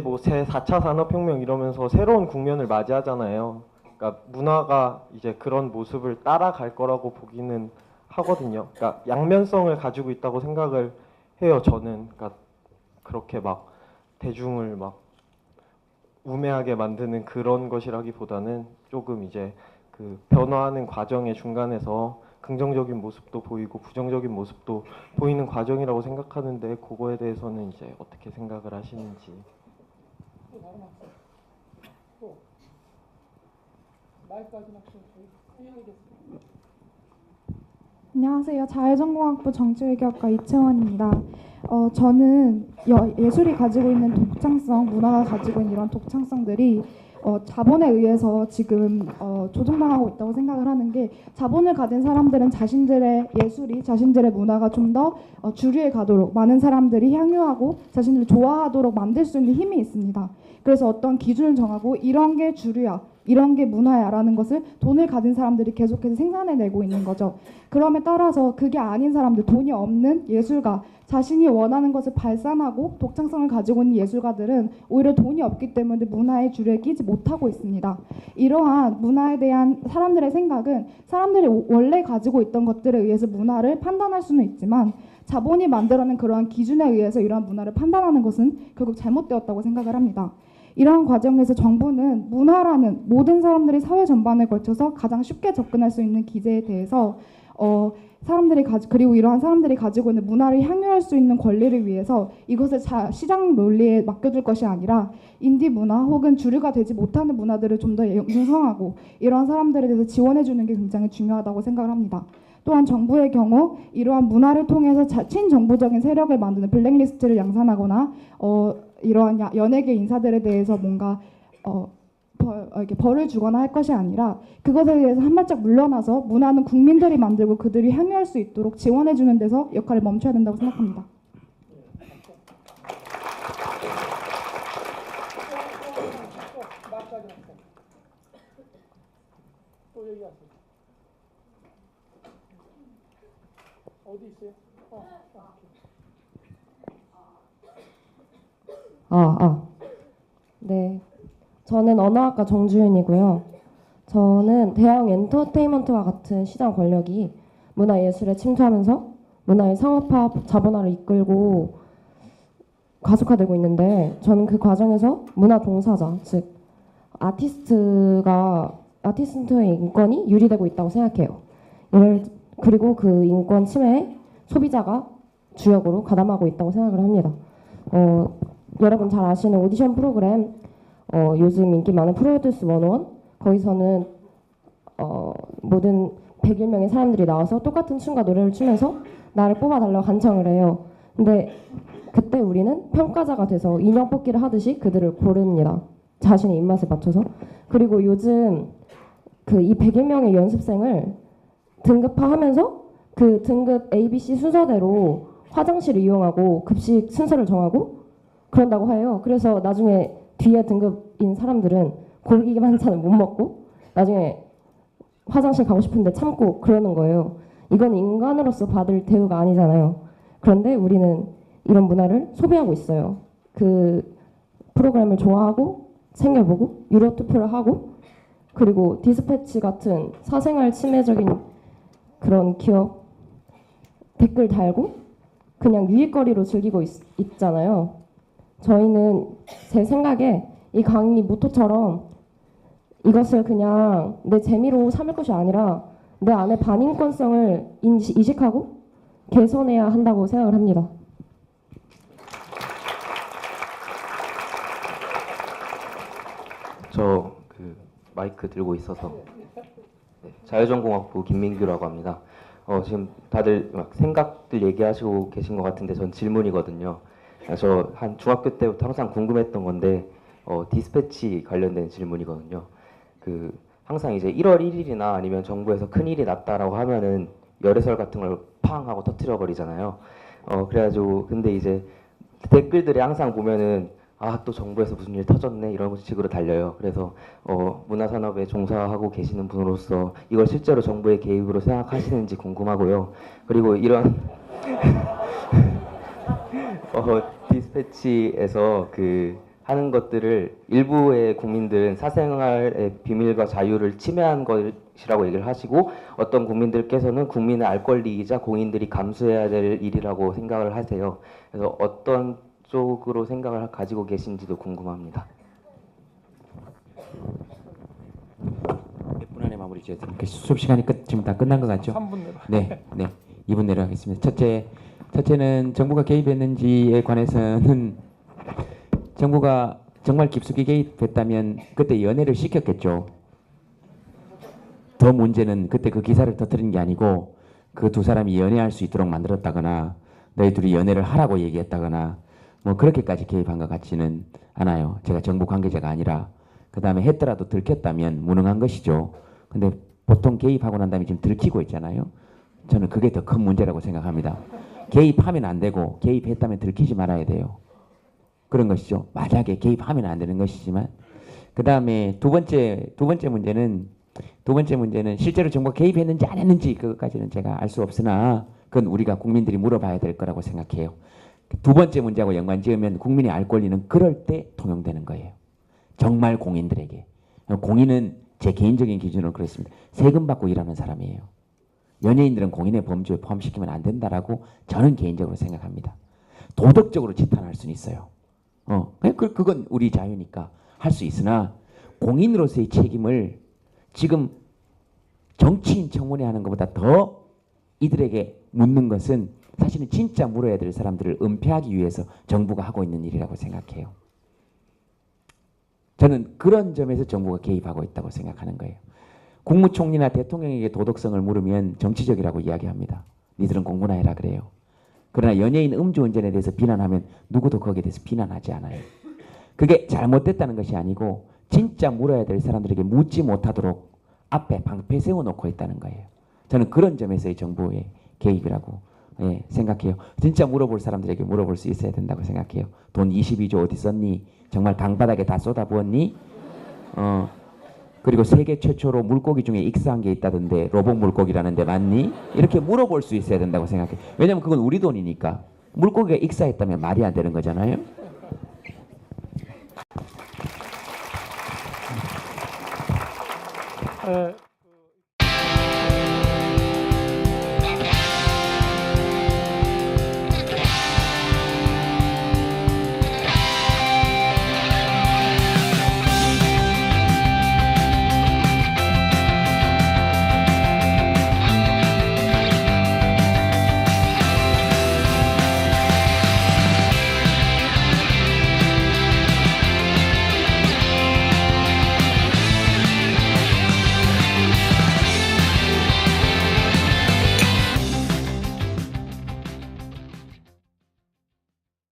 뭐 새 4차 산업혁명 이러면서 새로운 국면을 맞이하잖아요. 그러니까 문화가 이제 그런 모습을 따라갈 거라고 보기는 하거든요. 그러니까 양면성을 가지고 있다고 생각을 해요, 저는. 그러니까 그렇게 막 대중을 막 우매하게 만드는 그런 것이라기보다는 조금 이제 그 변화하는 과정의 중간에서 긍정적인 모습도 보이고 부정적인 모습도 보이는 과정이라고 생각하는데 그거에 대해서는 이제 어떻게 생각을 하시는지. 안녕하세요. 자율전공학부 정치외교학과 이채원입니다. 저는 예술이 가지고 있는 독창성, 문화가 가지고 있는 이런 독창성들이 자본에 의해서 지금 조종당하고 있다고 생각을 하는 게, 자본을 가진 사람들은 자신들의 예술이, 자신들의 문화가 좀 더 주류에 가도록, 많은 사람들이 향유하고 자신들이 좋아하도록 만들 수 있는 힘이 있습니다. 그래서 어떤 기준을 정하고 이런 게 주류야, 이런 게 문화야라는 것을 돈을 가진 사람들이 계속해서 생산해내고 있는 거죠. 그럼에 따라서 그게 아닌 사람들, 돈이 없는 예술가, 자신이 원하는 것을 발산하고 독창성을 가지고 있는 예술가들은 오히려 돈이 없기 때문에 문화의 주류에 끼지 못하고 있습니다. 이러한 문화에 대한 사람들의 생각은 사람들이 원래 가지고 있던 것들에 의해서 문화를 판단할 수는 있지만, 자본이 만들어낸 그러한 기준에 의해서 이러한 문화를 판단하는 것은 결국 잘못되었다고 생각을 합니다. 이러한 과정에서 정부는 문화라는 모든 사람들이 사회 전반에 걸쳐서 가장 쉽게 접근할 수 있는 기제에 대해서 그리고 이러한 사람들이 가지고 있는 문화를 향유할 수 있는 권리를 위해서 이것을 시장 논리에 맡겨둘 것이 아니라 인디 문화 혹은 주류가 되지 못하는 문화들을 좀 더 융성하고 이러한 사람들에 대해서 지원해주는 게 굉장히 중요하다고 생각을 합니다. 또한 정부의 경우 이러한 문화를 통해서 친정부적인 세력을 만드는 블랙리스트를 양산하거나 이러한 연예계 인사들에 대해서 뭔가 이렇게 벌을 주거나 할 것이 아니라 그것에 대해서 한 발짝 물러나서 문화는 국민들이 만들고 그들이 향유할 수 있도록 지원해주는 데서 역할을 멈춰야 된다고 생각합니다. 어디 있어요? 네. 저는 언어학과 정주윤이고요. 저는 대형 엔터테인먼트와 같은 시장 권력이 문화예술에 침투하면서 문화의 상업화, 자본화를 이끌고 가속화되고 있는데, 저는 그 과정에서 문화 종사자, 즉 아티스트의 인권이 유리되고 있다고 생각해요. 그리고 그 인권 침해에 소비자가 주역으로 가담하고 있다고 생각을 합니다. 여러분 잘 아시는 오디션 프로그램, 요즘 인기 많은 프로듀스 101, 거기서는 모든 101명의 사람들이 나와서 똑같은 춤과 노래를 추면서 나를 뽑아달라고 간청을 해요. 근데 그때 우리는 평가자가 돼서 인형 뽑기를 하듯이 그들을 고릅니다. 자신의 입맛에 맞춰서. 그리고 요즘 이 101명의 연습생을 등급화하면서 그 등급 ABC 순서대로 화장실을 이용하고 급식 순서를 정하고 그런다고 해요. 그래서 나중에 뒤에 등급인 사람들은 고기 반찬을 못 먹고 나중에 화장실 가고 싶은데 참고 그러는 거예요. 이건 인간으로서 받을 대우가 아니잖아요. 그런데 우리는 이런 문화를 소비하고 있어요. 그 프로그램을 좋아하고 챙겨보고 유료 투표를 하고, 그리고 디스패치 같은 사생활 침해적인 그런 기업 댓글 달고 그냥 유익거리로 즐기고 있잖아요. 저희는 제 생각에 이 강의 모토처럼 이것을 그냥 내 재미로 삼을 것이 아니라 내 안에 반인권성을 인식하고 개선해야 한다고 생각을 합니다. 마이크 들고 있어서. 네, 자유전공학부 김민규라고 합니다. 지금 다들 막 생각들 얘기하시고 계신 것 같은데 전 질문이거든요. 저 한 중학교 때부터 항상 궁금했던 건데 디스패치 관련된 질문이거든요. 그 항상 이제 1월 1일이나 아니면 정부에서 큰 일이 났다라고 하면은 열애설 같은 걸 팡 하고 터트려 버리잖아요. 그래가지고 근데 이제 댓글들에 항상 보면은 아 또 정부에서 무슨 일 터졌네 이런 식으로 달려요. 그래서 문화산업에 종사하고 계시는 분으로서 이걸 실제로 정부의 개입으로 생각하시는지 궁금하고요. 그리고 이런 디스패치에서 그 하는 것들을 일부의 국민들은 사생활의 비밀과 자유를 침해한 것이라고 얘기를 하시고 어떤 국민들께서는 국민의 알 권리이자 공인들이 감수해야 될 일이라고 생각을 하세요. 그래서 어떤 쪽으로 생각을 가지고 계신지도 궁금합니다. 몇 분 안에 마무리 지어야 됩니까? 수업 시간이 지금 다 끝난 것 같죠? 3분 내로. 네, 2분 내로 하겠습니다. 첫째는 정부가 개입했는지에 관해서는 정부가 정말 깊숙이 개입했다면 그때 연애를 시켰겠죠. 더 문제는 그때 그 기사를 터뜨린 게 아니고 그 두 사람이 연애할 수 있도록 만들었다거나 너희 둘이 연애를 하라고 얘기했다거나 뭐 그렇게까지 개입한 것 같지는 않아요. 제가 정부 관계자가 아니라. 그 다음에 했더라도 들켰다면 무능한 것이죠. 근데 보통 개입하고 난 다음에 지금 들키고 있잖아요. 저는 그게 더 큰 문제라고 생각합니다. 개입하면 안 되고 개입했다면 들키지 말아야 돼요. 그런 것이죠. 만약에 개입하면 안 되는 것이지만 그 다음에 두 번째 문제는 실제로 정부가 개입했는지 안 했는지 그것까지는 제가 알 수 없으나 그건 우리가 국민들이 물어봐야 될 거라고 생각해요. 두 번째 문제하고 연관지으면 국민의 알 권리는 그럴 때 통용되는 거예요. 정말 공인들에게. 공인은 제 개인적인 기준으로 그렇습니다. 세금 받고 일하는 사람이에요. 연예인들은 공인의 범주에 포함시키면 안 된다라고 저는 개인적으로 생각합니다. 도덕적으로 지탄할 수는 있어요. 그건 우리 자유니까 할 수 있으나 공인으로서의 책임을 지금 정치인 청문회 하는 것보다 더 이들에게 묻는 것은 사실은 진짜 물어야 될 사람들을 은폐하기 위해서 정부가 하고 있는 일이라고 생각해요. 저는 그런 점에서 정부가 개입하고 있다고 생각하는 거예요. 국무총리나 대통령에게 도덕성을 물으면 정치적이라고 이야기합니다. 니들은 공부나 해라 그래요. 그러나 연예인 음주운전에 대해서 비난하면 누구도 거기에 대해서 비난하지 않아요. 그게 잘못됐다는 것이 아니고 진짜 물어야 될 사람들에게 묻지 못하도록 앞에 방패 세워놓고 있다는 거예요. 저는 그런 점에서의 정부의 개입이라고 생각해요. 진짜 물어볼 사람들에게 물어볼 수 있어야 된다고 생각해요. 돈 22조 어디 썼니? 정말 강바닥에 다 쏟아부었니? 그리고 세계 최초로 물고기 중에 익사한 게 있다던데 로봇 물고기라는데 맞니? 이렇게 물어볼 수 있어야 된다고 생각해요. 왜냐면 그건 우리 돈이니까. 물고기가 익사했다면 말이 안 되는 거잖아요.